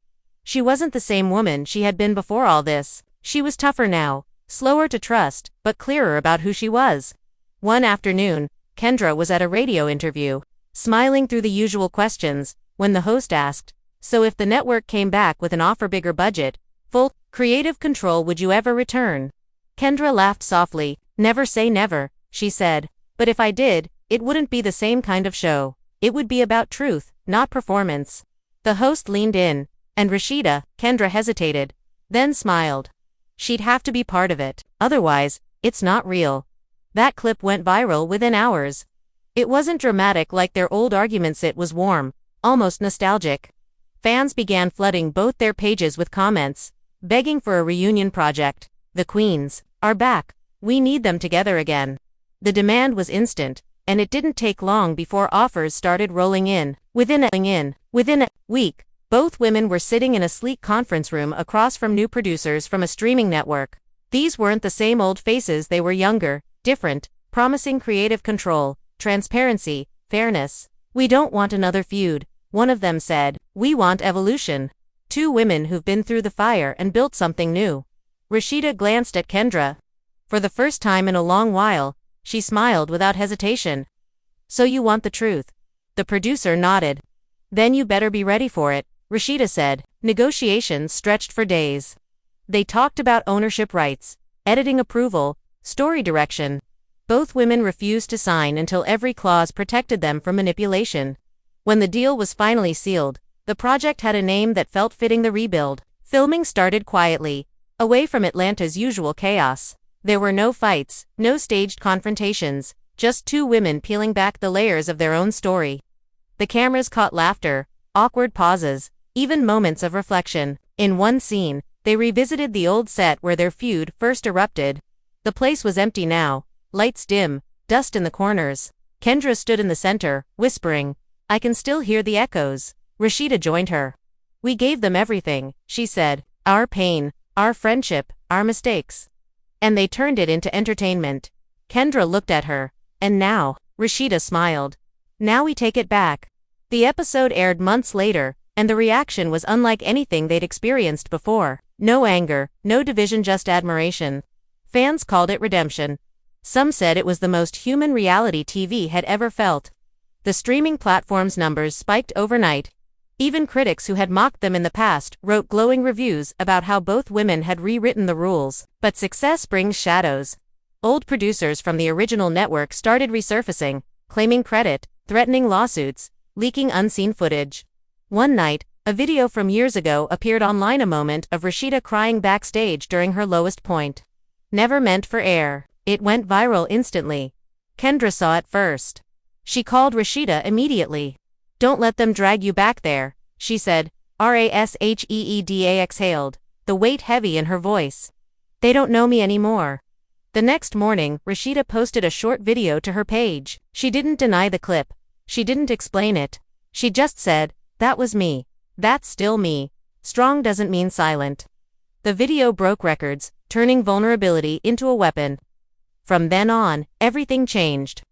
She wasn't the same woman she had been before all this. She was tougher now, slower to trust, but clearer about who she was. One afternoon, Kendra was at a radio interview, smiling through the usual questions, when the host asked, "So if the network came back with an offer, bigger budget, full creative control, would you ever return?" Kendra laughed softly. "Never say never," she said. "But if I did, it wouldn't be the same kind of show. It would be about truth, not performance." The host leaned in, and Rasheeda, Kendra hesitated, then smiled. She'd have to be part of it. Otherwise, it's not real. That clip went viral within hours. It wasn't dramatic like their old arguments, it was warm, almost nostalgic. Fans began flooding both their pages with comments, begging for a reunion project. "The Queens are back. We need them together again." The demand was instant, and it didn't take long before offers started rolling in. Within a week, both women were sitting in a sleek conference room across from new producers from a streaming network. These weren't the same old faces, they were younger, different, promising creative control, transparency, fairness. "We don't want another feud," one of them said. "We want evolution." Two women who've been through the fire and built something new. Rasheeda glanced at Kendra. For the first time in a long while, she smiled without hesitation. "So you want the truth?" The producer nodded. "Then you better be ready for it," Rasheeda said. Negotiations stretched for days. They talked about ownership rights, editing approval, story direction. Both women refused to sign until every clause protected them from manipulation. When the deal was finally sealed, the project had a name that felt fitting: the rebuild. Filming started quietly, away from Atlanta's usual chaos. There were no fights, no staged confrontations, just two women peeling back the layers of their own story. The cameras caught laughter, awkward pauses, even moments of reflection. In one scene, they revisited the old set where their feud first erupted. The place was empty now, lights dim, dust in the corners. Kendra stood in the center, whispering, "I can still hear the echoes." Rasheeda joined her. "We gave them everything," she said. "Our pain, our friendship, our mistakes. And they turned it into entertainment." Kendra looked at her. "And now," Rasheeda smiled, "now we take it back." The episode aired months later, and the reaction was unlike anything they'd experienced before. No anger, no division, just admiration. Fans called it redemption. Some said it was the most human reality TV had ever felt. The streaming platform's numbers spiked overnight. Even critics who had mocked them in the past wrote glowing reviews about how both women had rewritten the rules. But success brings shadows. Old producers from the original network started resurfacing, claiming credit, threatening lawsuits, leaking unseen footage. One night, a video from years ago appeared online, a moment of Rasheeda crying backstage during her lowest point. Never meant for air, it went viral instantly. Kendra saw it first. She called Rasheeda immediately. "Don't let them drag you back there," she said. Rasheeda exhaled, the weight heavy in her voice. "They don't know me anymore." The next morning, Rasheeda posted a short video to her page. She didn't deny the clip. She didn't explain it. She just said, "That was me. That's still me. Strong doesn't mean silent." The video broke records, turning vulnerability into a weapon. From then on, everything changed.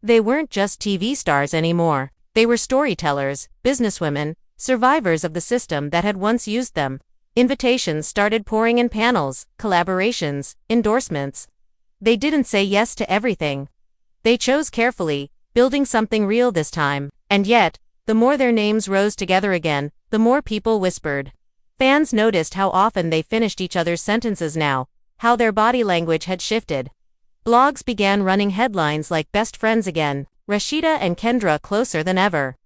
They weren't just TV stars anymore. They were storytellers, businesswomen, survivors of the system that had once used them. Invitations started pouring in: panels, collaborations, endorsements. They didn't say yes to everything. They chose carefully, building something real this time. And yet, the more their names rose together again, the more people whispered. Fans noticed how often they finished each other's sentences now, how their body language had shifted. Blogs began running headlines like "Best Friends Again," Rasheeda and Kendra closer than ever.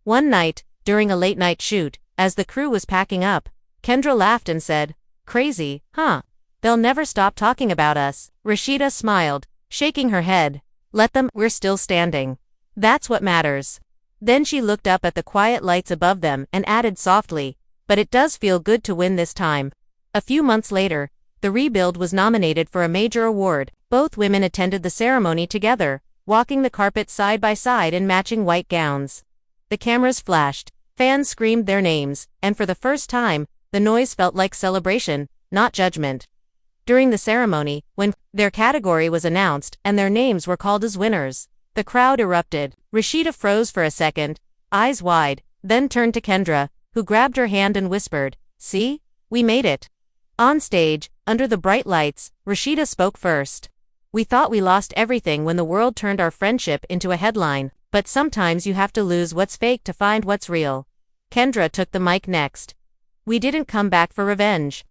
One night, during a late-night shoot, as the crew was packing up, Kendra laughed and said, "Crazy, huh? They'll never stop talking about us." Rasheeda smiled, shaking her head. "Let them, we're still standing. That's what matters." Then she looked up at the quiet lights above them and added softly, "But it does feel good to win this time." A few months later, the rebuild was nominated for a major award. Both women attended the ceremony together, walking the carpet side by side in matching white gowns. The cameras flashed, fans screamed their names, and for the first time, the noise felt like celebration, not judgment. During the ceremony, when their category was announced and their names were called as winners, the crowd erupted. Rasheeda froze for a second, eyes wide, then turned to Kendra, who grabbed her hand and whispered, "See? We made it." On stage, under the bright lights, Rasheeda spoke first. "We thought we lost everything when the world turned our friendship into a headline, but sometimes you have to lose what's fake to find what's real." Kendra took the mic next. "We didn't come back for revenge.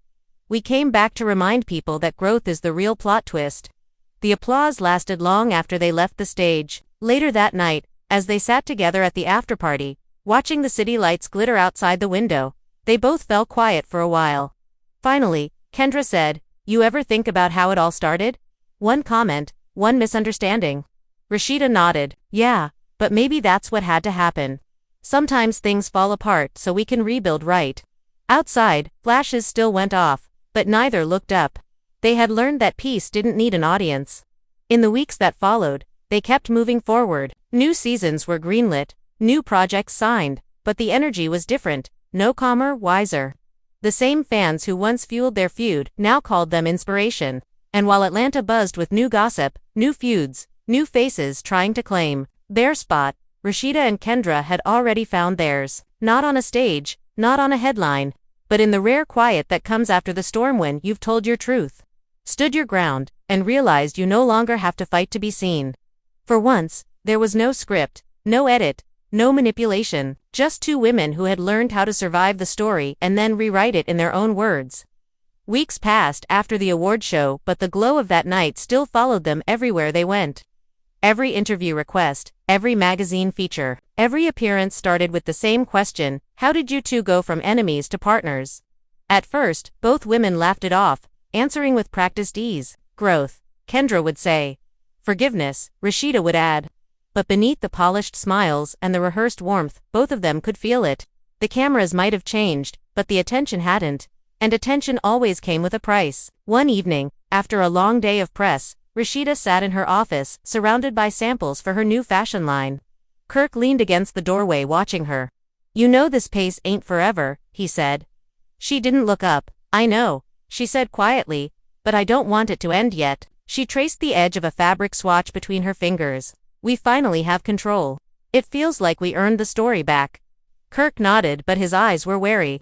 We came back to remind people that growth is the real plot twist." The applause lasted long after they left the stage. Later that night, as they sat together at the after-party, watching the city lights glitter outside the window, they both fell quiet for a while. Finally, Kendra said, "You ever think about how it all started? One comment, one misunderstanding." Rasheeda nodded. "Yeah, but maybe that's what had to happen. Sometimes things fall apart so we can rebuild right." Outside, flashes still went off, but neither looked up. They had learned that peace didn't need an audience. In the weeks that followed, they kept moving forward. New seasons were greenlit, new projects signed, but the energy was different, no calmer, wiser. The same fans who once fueled their feud now called them inspiration. And while Atlanta buzzed with new gossip, new feuds, new faces trying to claim their spot, Rasheeda and Kendra had already found theirs. Not on a stage, not on a headline, but in the rare quiet that comes after the storm, when you've told your truth, stood your ground, and realized you no longer have to fight to be seen. For once, there was no script, no edit, no manipulation, just two women who had learned how to survive the story and then rewrite it in their own words. Weeks passed after the award show, but the glow of that night still followed them everywhere they went. Every interview request, every magazine feature, every appearance started with the same question: how did you two go from enemies to partners? At first, both women laughed it off, answering with practiced ease. "Growth," Kendra would say. "Forgiveness," Rasheeda would add. But beneath the polished smiles and the rehearsed warmth, both of them could feel it. The cameras might have changed, but the attention hadn't. And attention always came with a price. One evening, after a long day of press, Rasheeda sat in her office, surrounded by samples for her new fashion line. Kirk leaned against the doorway watching her. "You know this pace ain't forever," he said. She didn't look up. "I know," she said quietly, "but I don't want it to end yet." She traced the edge of a fabric swatch between her fingers. "We finally have control. It feels like we earned the story back." Kirk nodded, but his eyes were wary.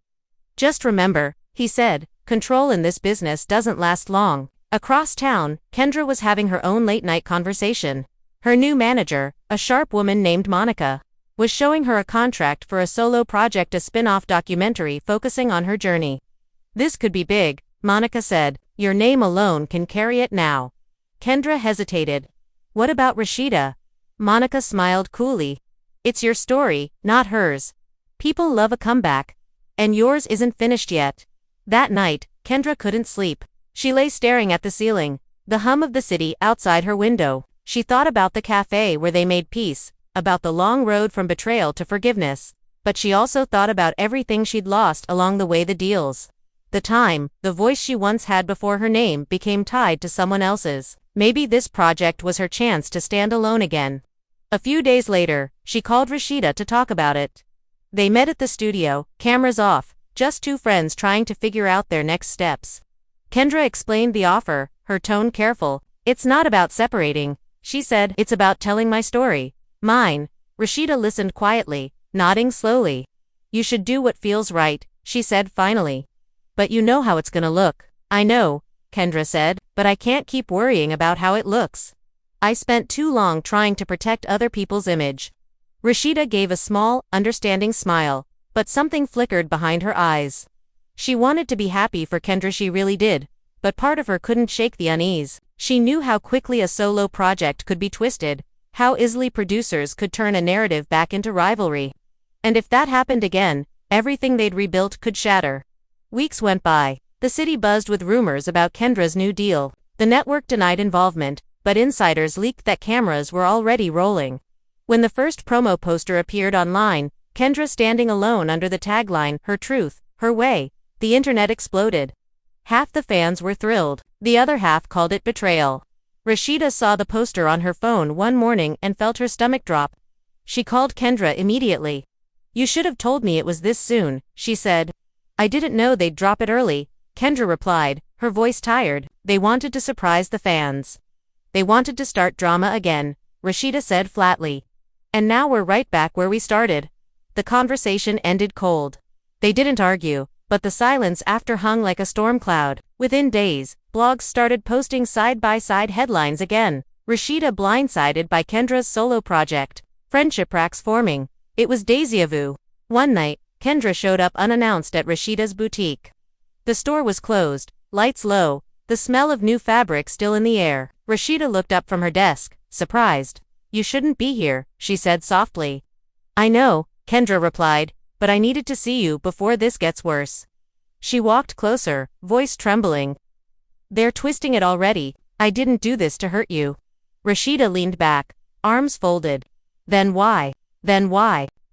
"Just remember," he said, "control in this business doesn't last long." Across town, Kendra was having her own late-night conversation. Her new manager, a sharp woman named Monica, was showing her a contract for a solo project, a spin-off documentary focusing on her journey. "This could be big," Monica said. "Your name alone can carry it now." Kendra hesitated. "What about Rasheeda?" Monica smiled coolly. "It's your story, not hers. People love a comeback. And yours isn't finished yet." That night, Kendra couldn't sleep. She lay staring at the ceiling, the hum of the city outside her window. She thought about the cafe where they made peace, about the long road from betrayal to forgiveness. But she also thought about everything she'd lost along the way: the deals, the time, the voice she once had before her name became tied to someone else's. Maybe this project was her chance to stand alone again. A few days later, she called Rasheeda to talk about it. They met at the studio, cameras off, just two friends trying to figure out their next steps. Kendra explained the offer, her tone careful. It's not about separating, she said. It's about telling my story. Mine. Rasheeda listened quietly, nodding slowly. You should do what feels right, she said finally. But you know how it's gonna look. I know, Kendra said, but I can't keep worrying about how it looks. I spent too long trying to protect other people's image. Rasheeda gave a small, understanding smile, but something flickered behind her eyes. She wanted to be happy for Kendra, she really did, but part of her couldn't shake the unease. She knew how quickly a solo project could be twisted, how easily producers could turn a narrative back into rivalry. And if that happened again, everything they'd rebuilt could shatter. Weeks went by. The city buzzed with rumors about Kendra's new deal. The network denied involvement, but insiders leaked that cameras were already rolling. When the first promo poster appeared online, Kendra standing alone under the tagline, "Her truth, her way," the internet exploded. Half the fans were thrilled, the other half called it betrayal. Rasheeda saw the poster on her phone one morning and felt her stomach drop. She called Kendra immediately. "You should have told me it was this soon," she said. "I didn't know they'd drop it early," Kendra replied, her voice tired. "They wanted to surprise the fans. They wanted to start drama again," Rasheeda said flatly. "And now we're right back where we started." The conversation ended cold. They didn't argue, but the silence after hung like a storm cloud. Within days, blogs started posting side-by-side headlines again. Rasheeda blindsided by Kendra's solo project. Friendship racks forming. It was déjà vu. One night, Kendra showed up unannounced at Rasheeda's boutique. The store was closed, lights low, the smell of new fabric still in the air. Rasheeda looked up from her desk, surprised. "You shouldn't be here," she said softly. "I know," Kendra replied, "but I needed to see you before this gets worse." She walked closer, voice trembling. "They're twisting it already. I didn't do this to hurt you." Rasheeda leaned back, arms folded. Then why?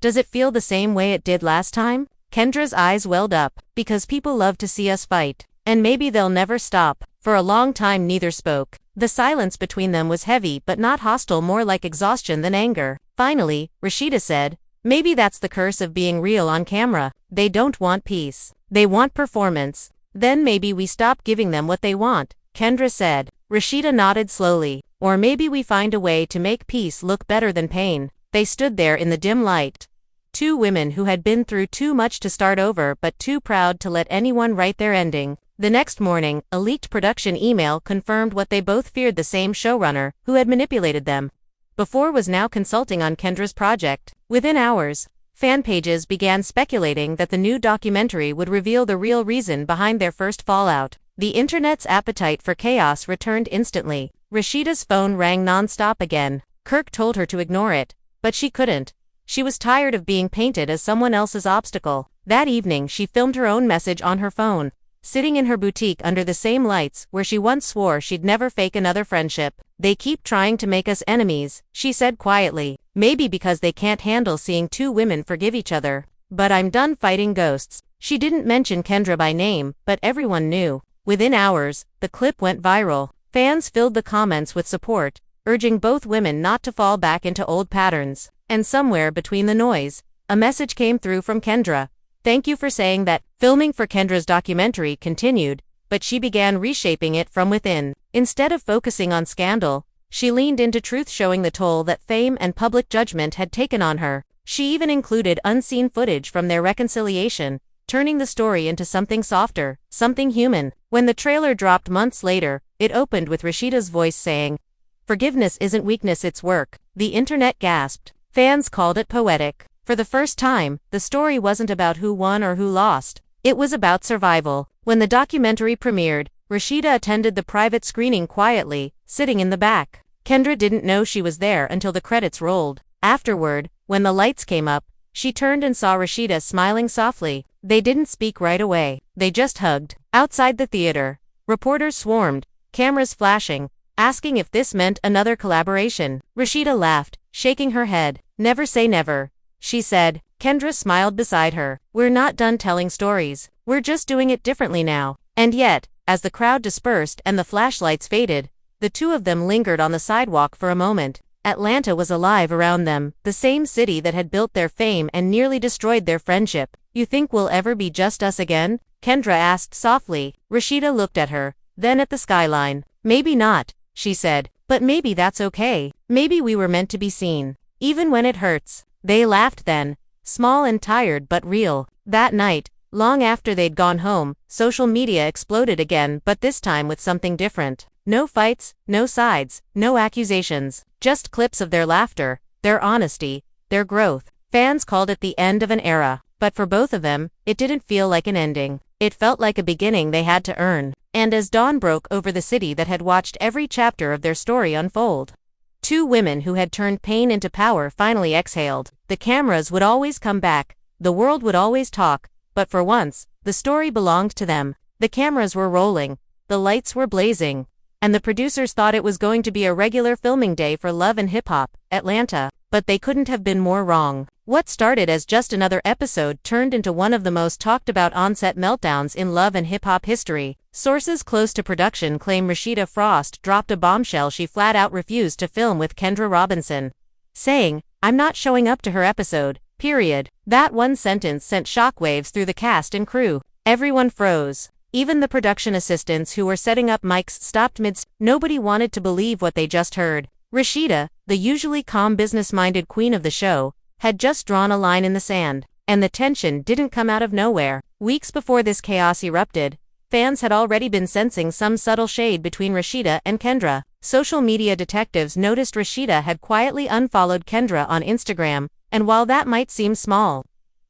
Does it feel the same way it did last time?" Kendra's eyes welled up. "Because people love to see us fight. And maybe they'll never stop." For a long time neither spoke. The silence between them was heavy but not hostile, more like exhaustion than anger. Finally, Rasheeda said, "Maybe that's the curse of being real on camera. They don't want peace. They want performance. Then maybe we stop giving them what they want," Kendra said. Rasheeda nodded slowly. "Or maybe we find a way to make peace look better than pain." They stood there in the dim light. Two women who had been through too much to start over but too proud to let anyone write their ending. The next morning, a leaked production email confirmed what they both feared: the same showrunner, who had manipulated them before, was now consulting on Kendra's project. Within hours, fan pages began speculating that the new documentary would reveal the real reason behind their first fallout. The internet's appetite for chaos returned instantly. Rasheeda's phone rang non-stop again. Kirk told her to ignore it, but she couldn't. She was tired of being painted as someone else's obstacle. That evening she filmed her own message on her phone, sitting in her boutique under the same lights where she once swore she'd never fake another friendship. "They keep trying to make us enemies," she said quietly. "Maybe because they can't handle seeing two women forgive each other. But I'm done fighting ghosts." She didn't mention Kendra by name, but everyone knew. Within hours, the clip went viral. Fans filled the comments with support, urging both women not to fall back into old patterns. And somewhere between the noise, a message came through from Kendra. "Thank you for saying that." Filming for Kendra's documentary continued, but she began reshaping it from within. Instead of focusing on scandal, she leaned into truth, showing the toll that fame and public judgment had taken on her. She even included unseen footage from their reconciliation, turning the story into something softer, something human. When the trailer dropped months later, it opened with Rasheeda's voice saying, "Forgiveness isn't weakness, it's work." The internet gasped. Fans called it poetic. For the first time, the story wasn't about who won or who lost. It was about survival. When the documentary premiered, Rasheeda attended the private screening quietly, sitting in the back. Kendra didn't know she was there until the credits rolled. Afterward, when the lights came up, she turned and saw Rasheeda smiling softly. They didn't speak right away. They just hugged. Outside the theater, reporters swarmed, cameras flashing, asking if this meant another collaboration. Rasheeda laughed, shaking her head. "Never say never," she said. Kendra smiled beside her. "We're not done telling stories. We're just doing it differently now." And yet, as the crowd dispersed and the flashlights faded, the two of them lingered on the sidewalk for a moment. Atlanta was alive around them, the same city that had built their fame and nearly destroyed their friendship. "You think we'll ever be just us again?" Kendra asked softly. Rasheeda looked at her, then at the skyline. "Maybe not," she said, "but maybe that's okay. Maybe we were meant to be seen. Even when it hurts." They laughed then, small and tired but real. That night, long after they'd gone home, social media exploded again, but this time with something different. No fights, no sides, no accusations, just clips of their laughter, their honesty, their growth. Fans called it the end of an era, but for both of them, it didn't feel like an ending. It felt like a beginning they had to earn. And as dawn broke over the city that had watched every chapter of their story unfold, two women who had turned pain into power finally exhaled. The cameras would always come back, the world would always talk, but for once, the story belonged to them. The cameras were rolling, the lights were blazing, and the producers thought it was going to be a regular filming day for Love and Hip Hop, Atlanta, but they couldn't have been more wrong. What started as just another episode turned into one of the most talked about on-set meltdowns in Love and Hip Hop history. Sources close to production claim Rasheeda Frost dropped a bombshell. She flat out refused to film with Kendra Robinson, saying, "I'm not showing up to her episode, period." That one sentence sent shockwaves through the cast and crew. Everyone froze. Even the production assistants who were setting up mics stopped mid. Nobody wanted to believe what they just heard. Rasheeda, the usually calm business-minded queen of the show, had just drawn a line in the sand, and the tension didn't come out of nowhere. Weeks before this chaos erupted, fans had already been sensing some subtle shade between Rasheeda and Kendra. Social media detectives noticed Rasheeda had quietly unfollowed Kendra on Instagram, and while that might seem small,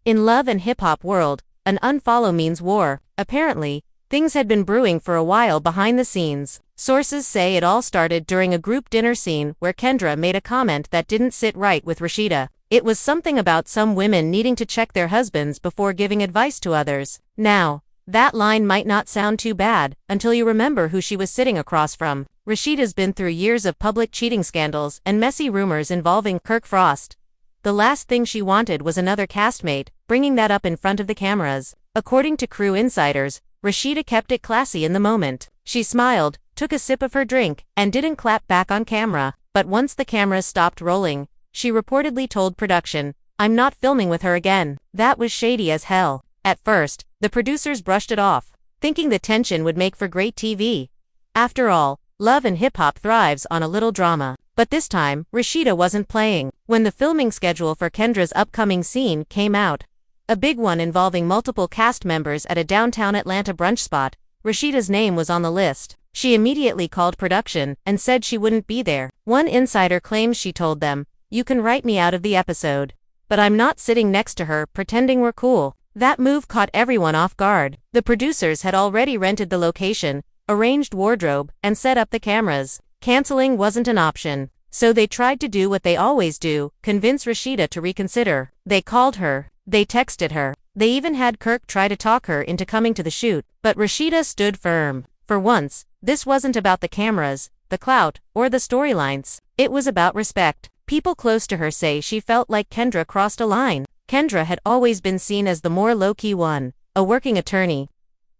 in Love and Hip Hop world, an unfollow means war. Apparently, things had been brewing for a while behind the scenes. Sources say it all started during a group dinner scene where Kendra made a comment that didn't sit right with Rasheeda. It was something about some women needing to check their husbands before giving advice to others. Now, that line might not sound too bad until you remember who she was sitting across from. Rasheeda's been through years of public cheating scandals and messy rumors involving Kirk Frost. The last thing she wanted was another castmate bringing that up in front of the cameras. According to crew insiders, Rasheeda kept it classy in the moment. She smiled, took a sip of her drink, and didn't clap back on camera. But once the cameras stopped rolling, she reportedly told production, "I'm not filming with her again." That was shady as hell. At first, the producers brushed it off, thinking the tension would make for great TV. After all, Love and Hip Hop thrives on a little drama. But this time, Rasheeda wasn't playing. When the filming schedule for Kendra's upcoming scene came out, a big one involving multiple cast members at a downtown Atlanta brunch spot, Rasheeda's name was on the list. She immediately called production and said she wouldn't be there. One insider claims she told them, "You can write me out of the episode, but I'm not sitting next to her pretending we're cool." That move caught everyone off guard. The producers had already rented the location, arranged wardrobe, and set up the cameras. Canceling wasn't an option, so they tried to do what they always do, convince Rasheeda to reconsider. They called her, they texted her, they even had Kirk try to talk her into coming to the shoot, but Rasheeda stood firm. For once, this wasn't about the cameras, the clout, or the storylines. It was about respect. People close to her say she felt like Kendra crossed a line. Kendra had always been seen as the more low-key one, a working attorney,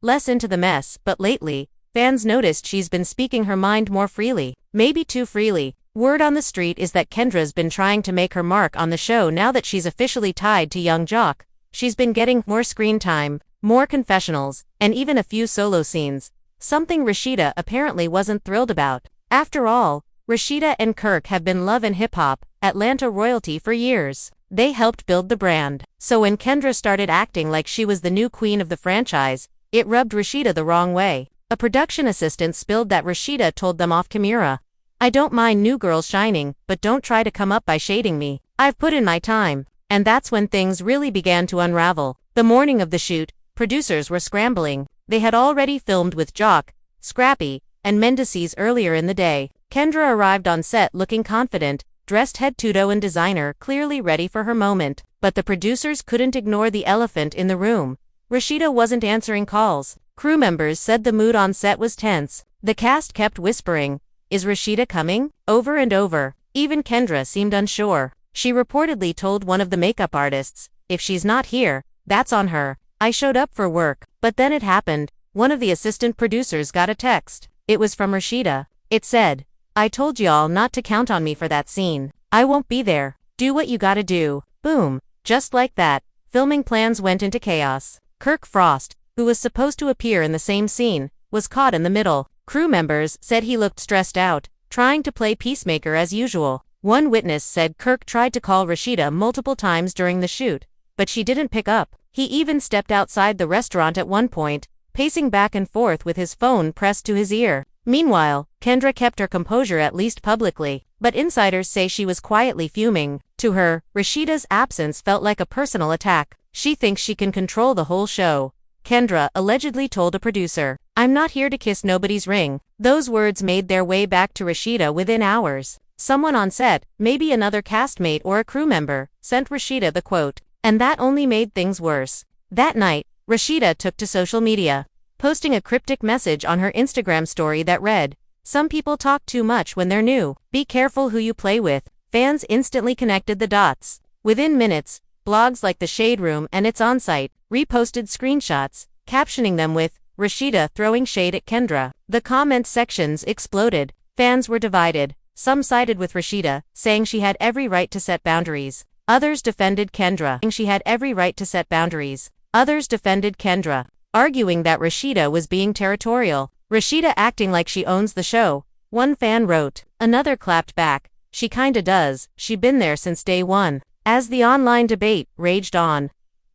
less into the mess, but lately, fans noticed she's been speaking her mind more freely, maybe too freely. Word on the street is that Kendra's been trying to make her mark on the show now that she's officially tied to young Joc. She's been getting more screen time, more confessionals, and even a few solo scenes, something Rasheeda apparently wasn't thrilled about. After all, Rasheeda and Kirk have been Love and Hip Hop, Atlanta royalty for years. They helped build the brand. So when Kendra started acting like she was the new queen of the franchise, it rubbed Rasheeda the wrong way. A production assistant spilled that Rasheeda told them off camera, "I don't mind new girls shining, but don't try to come up by shading me. I've put in my time." And that's when things really began to unravel. The morning of the shoot, producers were scrambling. They had already filmed with Joc, Scrappy, and Mendices earlier in the day. Kendra arrived on set looking confident, dressed head-to-toe in designer, clearly ready for her moment. But the producers couldn't ignore the elephant in the room. Rasheeda wasn't answering calls. Crew members said the mood on set was tense. The cast kept whispering, "Is Rasheeda coming?" over and over. Even Kendra seemed unsure. She reportedly told one of the makeup artists, "If she's not here, that's on her. I showed up for work." But then it happened. One of the assistant producers got a text. It was from Rasheeda. It said, I told y'all not to count on me for that scene. I won't be there. Do what you gotta do. Boom. Just like that, filming plans went into chaos. Kirk Frost, who was supposed to appear in the same scene, was caught in the middle. Crew members said he looked stressed out, trying to play peacemaker as usual. One witness said Kirk tried to call Rasheeda multiple times during the shoot, but she didn't pick up. He even stepped outside the restaurant at one point, pacing back and forth with his phone pressed to his ear. Meanwhile, Kendra kept her composure, at least publicly, but insiders say she was quietly fuming. To her, Rasheeda's absence felt like a personal attack. She thinks she can control the whole show. Kendra allegedly told a producer, "I'm not here to kiss nobody's ring." Those words made their way back to Rasheeda within hours. Someone on set, maybe another castmate or a crew member, sent Rasheeda the quote, and that only made things worse. That night, Rasheeda took to social media, posting a cryptic message on her Instagram story that read, "Some people talk too much when they're new. Be careful who you play with." Fans instantly connected the dots. Within minutes, blogs like The Shade Room and It's On-Site reposted screenshots, captioning them with, "Rasheeda throwing shade at Kendra." The comment sections exploded. Fans were divided. Some sided with Rasheeda, saying she had every right to set boundaries. Others defended Kendra, saying she had every right to set boundaries. Others defended Kendra, arguing that Rasheeda was being territorial. Rasheeda acting like she owns the show, one fan wrote. Another clapped back, "She kinda does, she been there since day one." As the online debate raged on,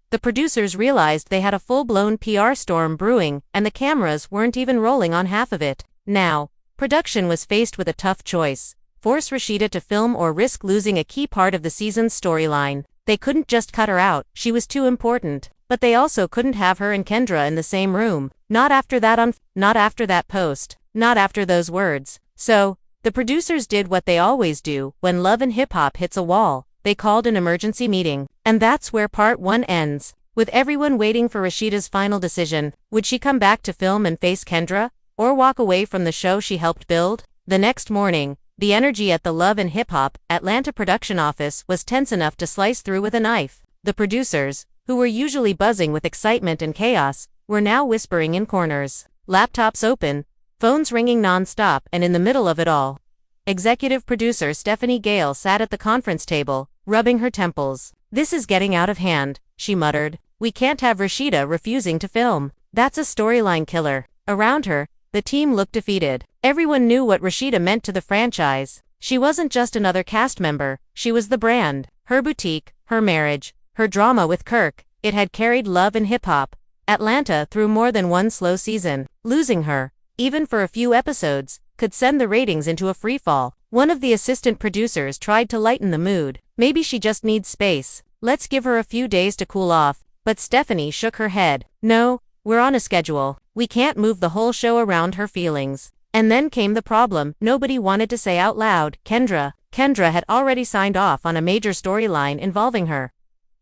the producers realized they had a full-blown PR storm brewing, and the cameras weren't even rolling on half of it. Now, production was faced with a tough choice: force Rasheeda to film or risk losing a key part of the season's storyline. They couldn't just cut her out, she was too important. But they also couldn't have her and Kendra in the same room. Not after that post. Not after those words. So, the producers did what they always do when love and hip-hop hits a wall. They called an emergency meeting. And that's where part 1 ends. With everyone waiting for Rasheeda's final decision. Would she come back to film and face Kendra? Or walk away from the show she helped build? The next morning, the energy at the Love and Hip Hop Atlanta production office was tense enough to slice through with a knife. The producers, who were usually buzzing with excitement and chaos, were now whispering in corners. Laptops open, phones ringing non-stop, and in the middle of it all, executive producer Stephanie Gale sat at the conference table, rubbing her temples. "This is getting out of hand," she muttered. "We can't have Rasheeda refusing to film. That's a storyline killer." Around her, the team looked defeated. Everyone knew what Rasheeda meant to the franchise. She wasn't just another cast member, she was the brand. Her boutique, her marriage, her drama with Kirk, it had carried Love and Hip Hop Atlanta through more than one slow season. Losing her, even for a few episodes, could send the ratings into a freefall. One of the assistant producers tried to lighten the mood. "Maybe she just needs space. Let's give her a few days to cool off." But Stephanie shook her head. "No, we're on a schedule. We can't move the whole show around her feelings." And then came the problem nobody wanted to say out loud: Kendra. Kendra had already signed off on a major storyline involving her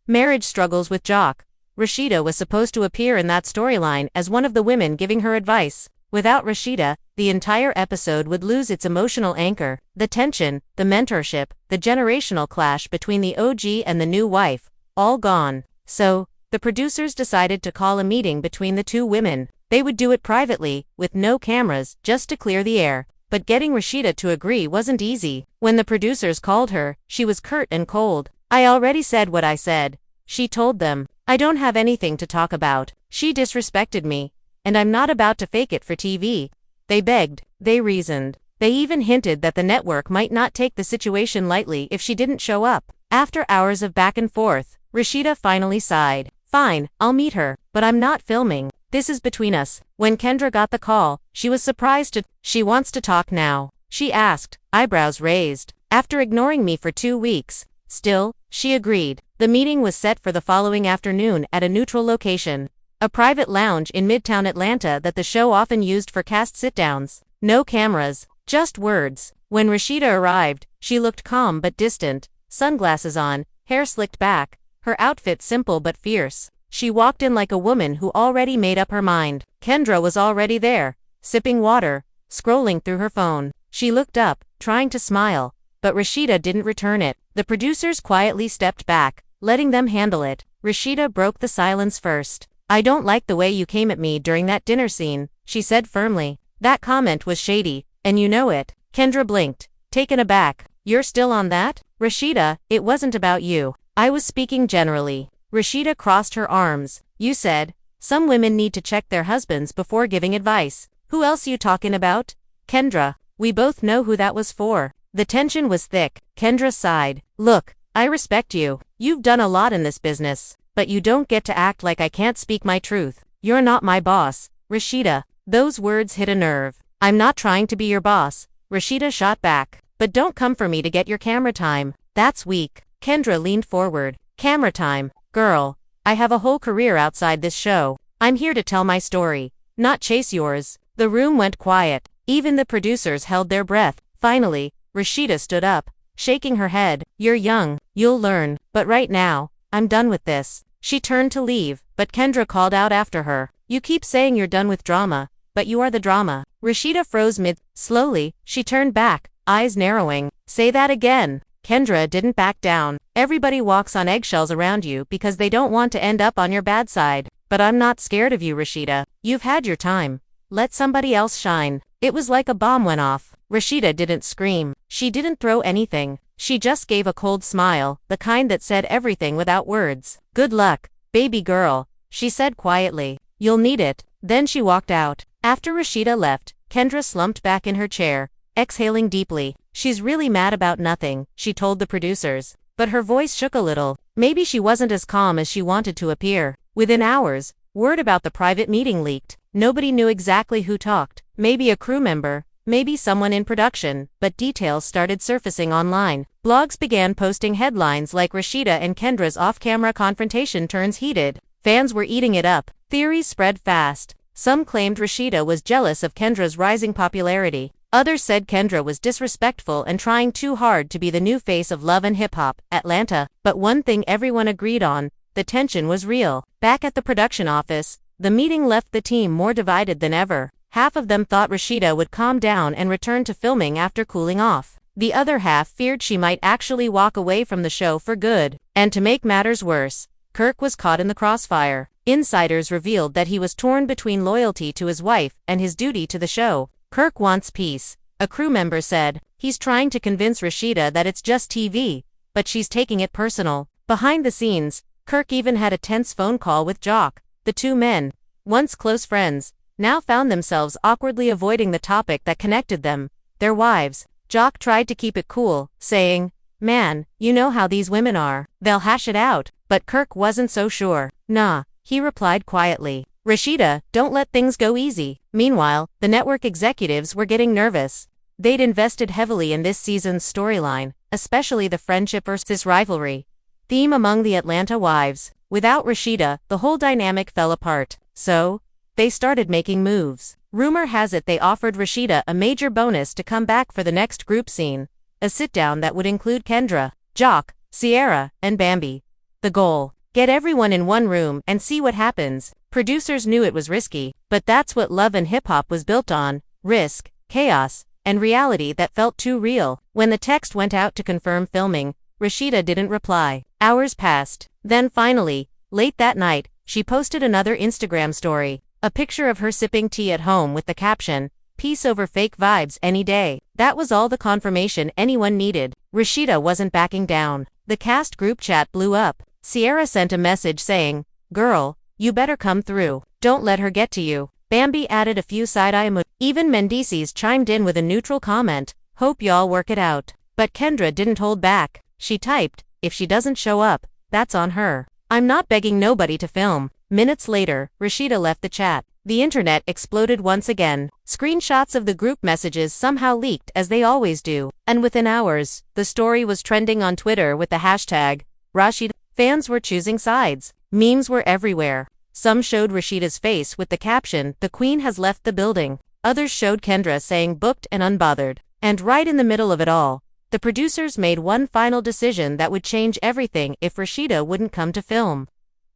marriage struggles with Joc. Rasheeda was supposed to appear in that storyline as one of the women giving her advice. Without Rasheeda, the entire episode would lose its emotional anchor. The tension, the mentorship, the generational clash between the OG and the new wife, all gone. So, the producers decided to call a meeting between the two women. They would do it privately, with no cameras, just to clear the air. But getting Rasheeda to agree wasn't easy. When the producers called her, she was curt and cold. "I already said what I said," she told them. "I don't have anything to talk about. She disrespected me, and I'm not about to fake it for TV." They begged, they reasoned. They even hinted that the network might not take the situation lightly if she didn't show up. After hours of back and forth, Rasheeda finally sighed. "Fine, I'll meet her, but I'm not filming. This is between us." When Kendra got the call, she was surprised. "She wants to talk now?" she asked, eyebrows raised. "After ignoring me for 2 weeks." Still, she agreed. The meeting was set for the following afternoon at a neutral location, a private lounge in Midtown Atlanta that the show often used for cast sit-downs. No cameras, just words. When Rasheeda arrived, she looked calm but distant, sunglasses on, hair slicked back, her outfit simple but fierce. She walked in like a woman who already made up her mind. Kendra was already there, sipping water, scrolling through her phone. She looked up, trying to smile, but Rasheeda didn't return it. The producers quietly stepped back, letting them handle it. Rasheeda broke the silence first. "I don't like the way you came at me during that dinner scene," she said firmly. "That comment was shady, and you know it." Kendra blinked, taken aback. You're still on that? Rasheeda, it wasn't about you. I was speaking generally. Rasheeda crossed her arms. You said, some women need to check their husbands before giving advice. Who else you talking about? Kendra, we both know who that was for. The tension was thick. Kendra sighed. Look, I respect you. You've done a lot in this business. But you don't get to act like I can't speak my truth. You're not my boss. Rasheeda, those words hit a nerve. I'm not trying to be your boss. Rasheeda shot back. But don't come for me to get your camera time. That's weak. Kendra leaned forward. Camera time. Girl, I have a whole career outside this show. I'm here to tell my story, not chase yours. The room went quiet. Even the producers held their breath. Finally, Rasheeda stood up, shaking her head. You're young, you'll learn, but right now, I'm done with this. She turned to leave, but Kendra called out after her. You keep saying you're done with drama, but you are the drama. Rasheeda froze mid. Slowly, she turned back, eyes narrowing. Say that again. Kendra didn't back down. Everybody walks on eggshells around you because they don't want to end up on your bad side. But I'm not scared of you, Rasheeda. You've had your time. Let somebody else shine. It was like a bomb went off. Rasheeda didn't scream. She didn't throw anything. She just gave a cold smile, the kind that said everything without words. Good luck, baby girl, she said quietly. You'll need it. Then she walked out. After Rasheeda left, Kendra slumped back in her chair, exhaling deeply. She's really mad about nothing, she told the producers. But her voice shook a little. Maybe she wasn't as calm as she wanted to appear. Within hours, word about the private meeting leaked. Nobody knew exactly who talked. Maybe a crew member, maybe someone in production, but details started surfacing online. Blogs began posting headlines like Rasheeda and Kendra's off-camera confrontation turns heated. Fans were eating it up. Theories spread fast. Some claimed Rasheeda was jealous of Kendra's rising popularity. Others said Kendra was disrespectful and trying too hard to be the new face of love and hip-hop, Atlanta. But one thing everyone agreed on, the tension was real. Back at the production office, the meeting left the team more divided than ever. Half of them thought Rasheeda would calm down and return to filming after cooling off. The other half feared she might actually walk away from the show for good. And to make matters worse, Kirk was caught in the crossfire. Insiders revealed that he was torn between loyalty to his wife and his duty to the show. Kirk wants peace, a crew member said. He's trying to convince Rasheeda that it's just TV, but she's taking it personal. Behind the scenes, Kirk even had a tense phone call with Joc. The two men, once close friends, now found themselves awkwardly avoiding the topic that connected them, their wives. Joc tried to keep it cool, saying, Man, you know how these women are. They'll hash it out. But Kirk wasn't so sure. Nah, he replied quietly. Rasheeda, don't let things go easy. Meanwhile, the network executives were getting nervous. They'd invested heavily in this season's storyline, especially the friendship versus rivalry theme among the Atlanta wives. Without Rasheeda, the whole dynamic fell apart. So, they started making moves. Rumor has it they offered Rasheeda a major bonus to come back for the next group scene, a sit-down that would include Kendra, Joc, Sierra, and Bambi. The goal: get everyone in one room and see what happens. Producers knew it was risky, but that's what love and hip-hop was built on: risk, chaos, and reality that felt too real. When the text went out to confirm filming, Rasheeda didn't reply. Hours passed. Then finally, late that night, she posted another Instagram story, a picture of her sipping tea at home with the caption, "Peace over fake vibes any day." That was all the confirmation anyone needed. Rasheeda wasn't backing down. The cast group chat blew up. Sierra sent a message saying, "Girl, you better come through. Don't let her get to you." Bambi added a few side-eye emojis. Even Mendices chimed in with a neutral comment, "Hope y'all work it out." But Kendra didn't hold back. She typed, "If she doesn't show up, that's on her. I'm not begging nobody to film." Minutes later, Rasheeda left the chat. The internet exploded once again. Screenshots of the group messages somehow leaked, as they always do. And within hours, the story was trending on Twitter with the hashtag Rasheeda. Fans were choosing sides. Memes were everywhere. Some showed Rasheeda's face with the caption, "The Queen has left the building." Others showed Kendra saying booked and unbothered. And right in the middle of it all, the producers made one final decision that would change everything if Rasheeda wouldn't come to film.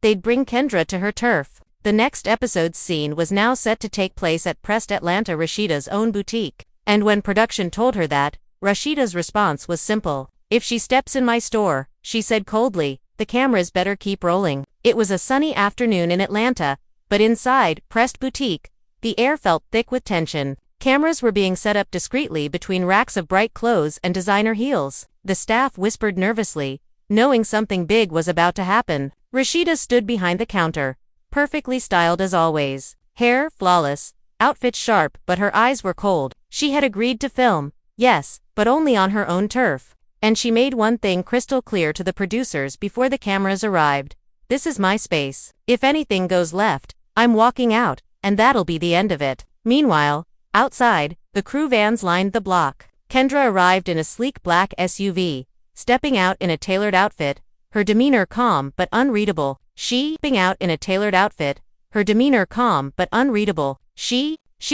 They'd bring Kendra to her turf. The next episode's scene was now set to take place at Pressed Atlanta, Rasheeda's own boutique. And when production told her that, Rasheeda's response was simple. "If she steps in my store," she said coldly, "the cameras better keep rolling." It was a sunny afternoon in Atlanta, but inside Pressed Boutique, the air felt thick with tension. Cameras were being set up discreetly between racks of bright clothes and designer heels. The staff whispered nervously, knowing something big was about to happen. Rasheeda stood behind the counter, perfectly styled as always. Hair flawless, outfit sharp, but her eyes were cold. She had agreed to film, yes, but only on her own turf. And she made one thing crystal clear to the producers before the cameras arrived. This is my space. If anything goes left, I'm walking out, and that'll be the end of it. Meanwhile, outside, the crew vans lined the block. Kendra arrived in a sleek black SUV, stepping out in a tailored outfit, her demeanor calm but unreadable. She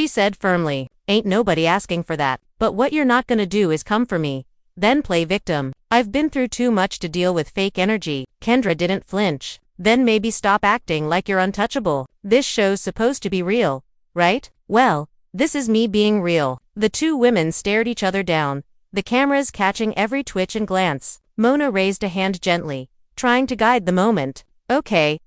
said firmly, "Ain't nobody asking for that. But what you're not gonna do is come for me, then play victim. I've been through too much to deal with fake energy." Kendra didn't flinch. "Then maybe stop acting like you're untouchable. This show's supposed to be real, right? Well, this is me being real." The two women stared each other down, the cameras catching every twitch and glance. Mona raised a hand gently, trying to guide the moment. Okay,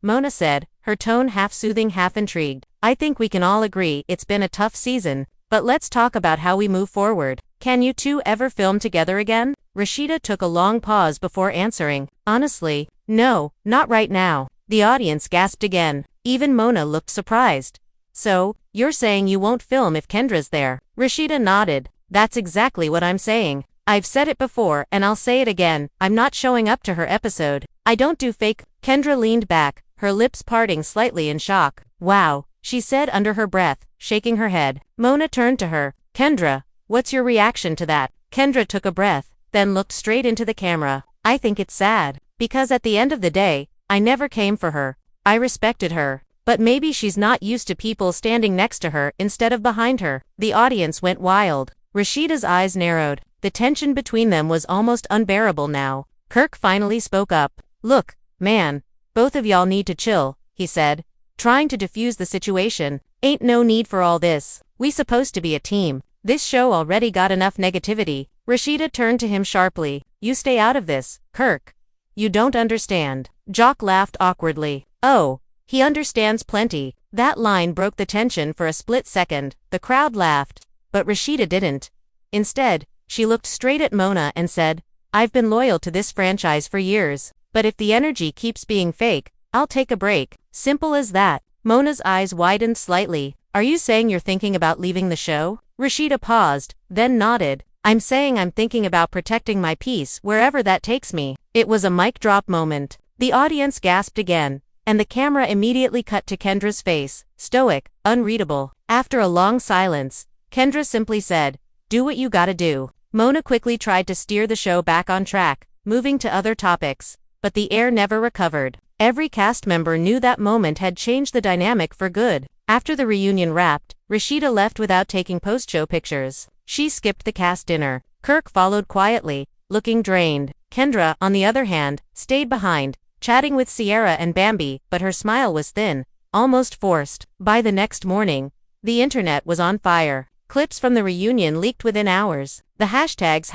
Mona said, her tone half soothing, half intrigued. "I think we can all agree it's been a tough season, but let's talk about how we move forward. Can you two ever film together again?" Rasheeda took a long pause before answering. "Honestly, no, not right now." The audience gasped again. Even Mona looked surprised. "So, you're saying you won't film if Kendra's there?" Rasheeda nodded. "That's exactly what I'm saying. I've said it before and I'll say it again, I'm not showing up to her episode. I don't do fake." Kendra leaned back, her lips parting slightly in shock. "Wow," she said under her breath, shaking her head. Mona turned to her. "Kendra, what's your reaction to that?" Kendra took a breath, then looked straight into the camera. "I think it's sad. Because at the end of the day, I never came for her. I respected her. But maybe she's not used to people standing next to her instead of behind her." The audience went wild. Rasheeda's eyes narrowed. The tension between them was almost unbearable now. Kirk finally spoke up. "Look, man, both of y'all need to chill," he said, trying to defuse the situation. "Ain't no need for all this. We supposed to be a team. This show already got enough negativity." Rasheeda turned to him sharply. "You stay out of this, Kirk. You don't understand." Joc laughed awkwardly. "Oh, he understands plenty." That line broke the tension for a split second. The crowd laughed, but Rasheeda didn't. Instead, she looked straight at Mona and said, "I've been loyal to this franchise for years, but if the energy keeps being fake, I'll take a break. Simple as that." Mona's eyes widened slightly. "Are you saying you're thinking about leaving the show?" Rasheeda paused, then nodded. "I'm saying I'm thinking about protecting my peace wherever that takes me." It was a mic drop moment. The audience gasped again, and the camera immediately cut to Kendra's face, stoic, unreadable. After a long silence, Kendra simply said, "Do what you gotta do." Mona quickly tried to steer the show back on track, moving to other topics, but the air never recovered. Every cast member knew that moment had changed the dynamic for good. After the reunion wrapped, Rasheeda left without taking post-show pictures. She skipped the cast dinner. Kirk followed quietly, looking drained. Kendra, on the other hand, stayed behind, chatting with Sierra and Bambi, but her smile was thin, almost forced. By the next morning, the internet was on fire. Clips from the reunion leaked within hours. The hashtags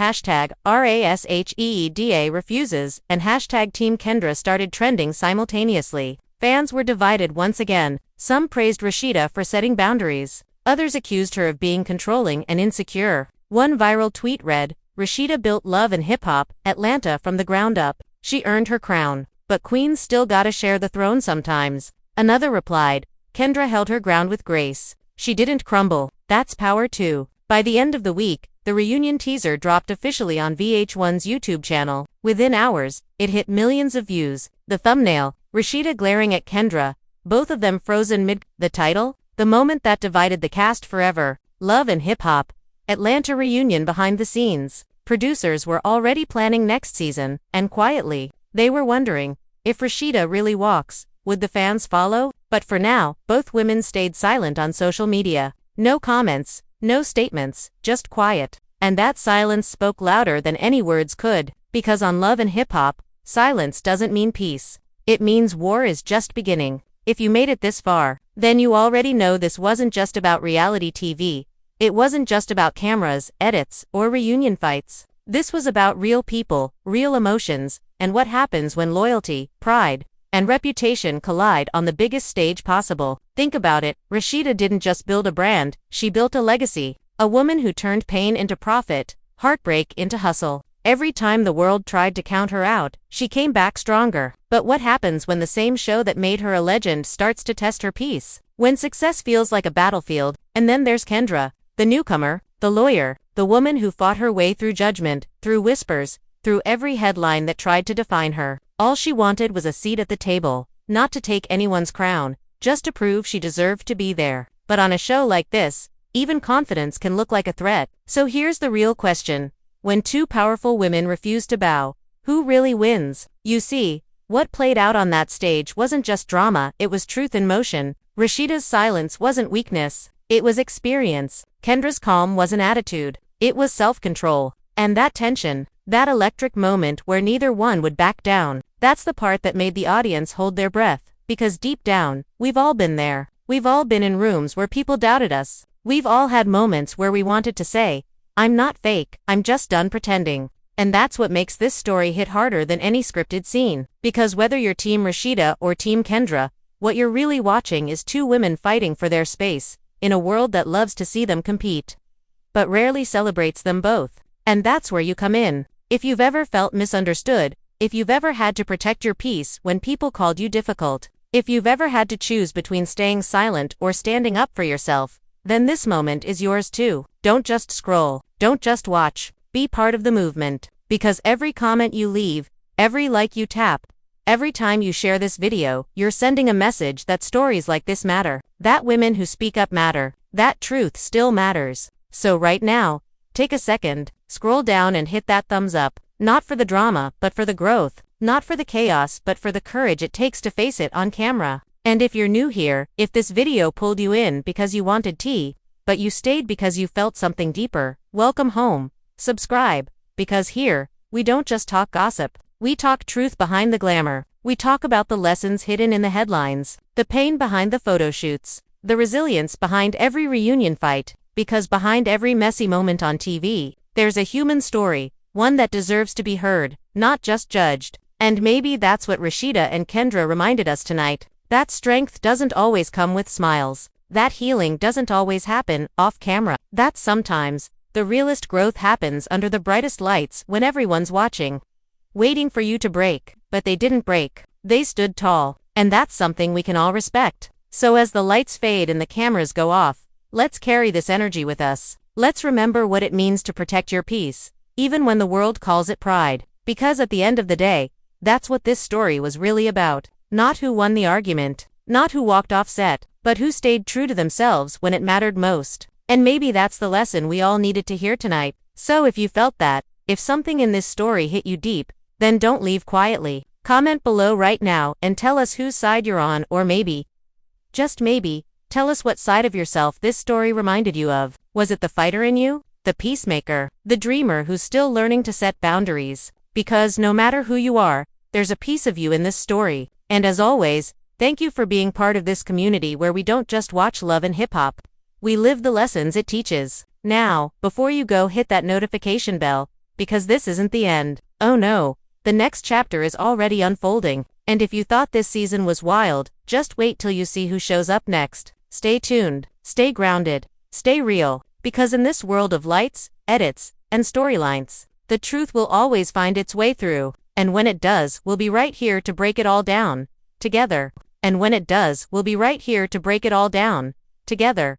#RASHEEDA refuses and #Team Kendra started trending simultaneously. Fans were divided once again. Some praised Rasheeda for setting boundaries. Others accused her of being controlling and insecure. One viral tweet read, "Rasheeda built Love and Hip Hop, Atlanta from the ground up. She earned her crown. But queens still gotta share the throne sometimes." Another replied, "Kendra held her ground with grace. She didn't crumble. That's power too." By the end of the week, the reunion teaser dropped officially on VH1's YouTube channel. Within hours, it hit millions of views. The thumbnail, Rasheeda glaring at Kendra, both of them frozen mid. The title, the moment that divided the cast forever. Love and Hip Hop, Atlanta reunion behind the scenes. Producers were already planning next season, and quietly, they were wondering, if Rasheeda really walks, would the fans follow? But for now, both women stayed silent on social media. No comments, no statements, just quiet. And that silence spoke louder than any words could, because on Love and Hip Hop, silence doesn't mean peace. It means war is just beginning. If you made it this far, then you already know this wasn't just about reality TV. It wasn't just about cameras, edits, or reunion fights. This was about real people, real emotions, and what happens when loyalty, pride, and reputation collide on the biggest stage possible. Think about it, Rasheeda didn't just build a brand, she built a legacy. A woman who turned pain into profit, heartbreak into hustle. Every time the world tried to count her out, she came back stronger. But what happens when the same show that made her a legend starts to test her peace? When success feels like a battlefield, and then there's Kendra, the newcomer, the lawyer, the woman who fought her way through judgment, through whispers, through every headline that tried to define her. All she wanted was a seat at the table, not to take anyone's crown, just to prove she deserved to be there. But on a show like this, even confidence can look like a threat. So here's the real question. When two powerful women refuse to bow, who really wins? You see, what played out on that stage wasn't just drama, it was truth in motion. Rasheeda's silence wasn't weakness, it was experience. Kendra's calm wasn't attitude, it was self-control. And that tension, that electric moment where neither one would back down, that's the part that made the audience hold their breath. Because deep down, we've all been there. We've all been in rooms where people doubted us. We've all had moments where we wanted to say, I'm not fake, I'm just done pretending. And that's what makes this story hit harder than any scripted scene. Because whether you're Team Rasheeda or Team Kendra, what you're really watching is two women fighting for their space, in a world that loves to see them compete, but rarely celebrates them both. And that's where you come in. If you've ever felt misunderstood, if you've ever had to protect your peace when people called you difficult, if you've ever had to choose between staying silent or standing up for yourself, then this moment is yours too. Don't just scroll, don't just watch, be part of the movement. Because every comment you leave, every like you tap, every time you share this video, you're sending a message that stories like this matter, that women who speak up matter, that truth still matters. So right now, take a second, scroll down and hit that thumbs up, not for the drama, but for the growth, not for the chaos, but for the courage it takes to face it on camera. And if you're new here, if this video pulled you in because you wanted tea, but you stayed because you felt something deeper, welcome home. Subscribe, because here, we don't just talk gossip. We talk truth behind the glamour. We talk about the lessons hidden in the headlines, the pain behind the photo shoots, the resilience behind every reunion fight, because behind every messy moment on TV, there's a human story, one that deserves to be heard, not just judged. And maybe that's what Rasheeda and Kendra reminded us tonight. That strength doesn't always come with smiles. That healing doesn't always happen off camera. That sometimes, the realest growth happens under the brightest lights when everyone's watching, waiting for you to break. But they didn't break. They stood tall. And that's something we can all respect. So as the lights fade and the cameras go off, let's carry this energy with us. Let's remember what it means to protect your peace, even when the world calls it pride. Because at the end of the day, that's what this story was really about. Not who won the argument, not who walked off set, but who stayed true to themselves when it mattered most. And maybe that's the lesson we all needed to hear tonight. So if you felt that, if something in this story hit you deep, then don't leave quietly. Comment below right now and tell us whose side you're on, or maybe, just maybe, tell us what side of yourself this story reminded you of. Was it the fighter in you? The peacemaker? The dreamer who's still learning to set boundaries? Because no matter who you are, there's a piece of you in this story. And as always, thank you for being part of this community where we don't just watch love and hip-hop. We live the lessons it teaches. Now, before you go, hit that notification bell, because this isn't the end. Oh no, the next chapter is already unfolding. And if you thought this season was wild, just wait till you see who shows up next. Stay tuned, stay grounded, stay real, because in this world of lights, edits, and storylines, the truth will always find its way through. And when it does, we'll be right here to break it all down, together. And when it does, we'll be right here to break it all down, together.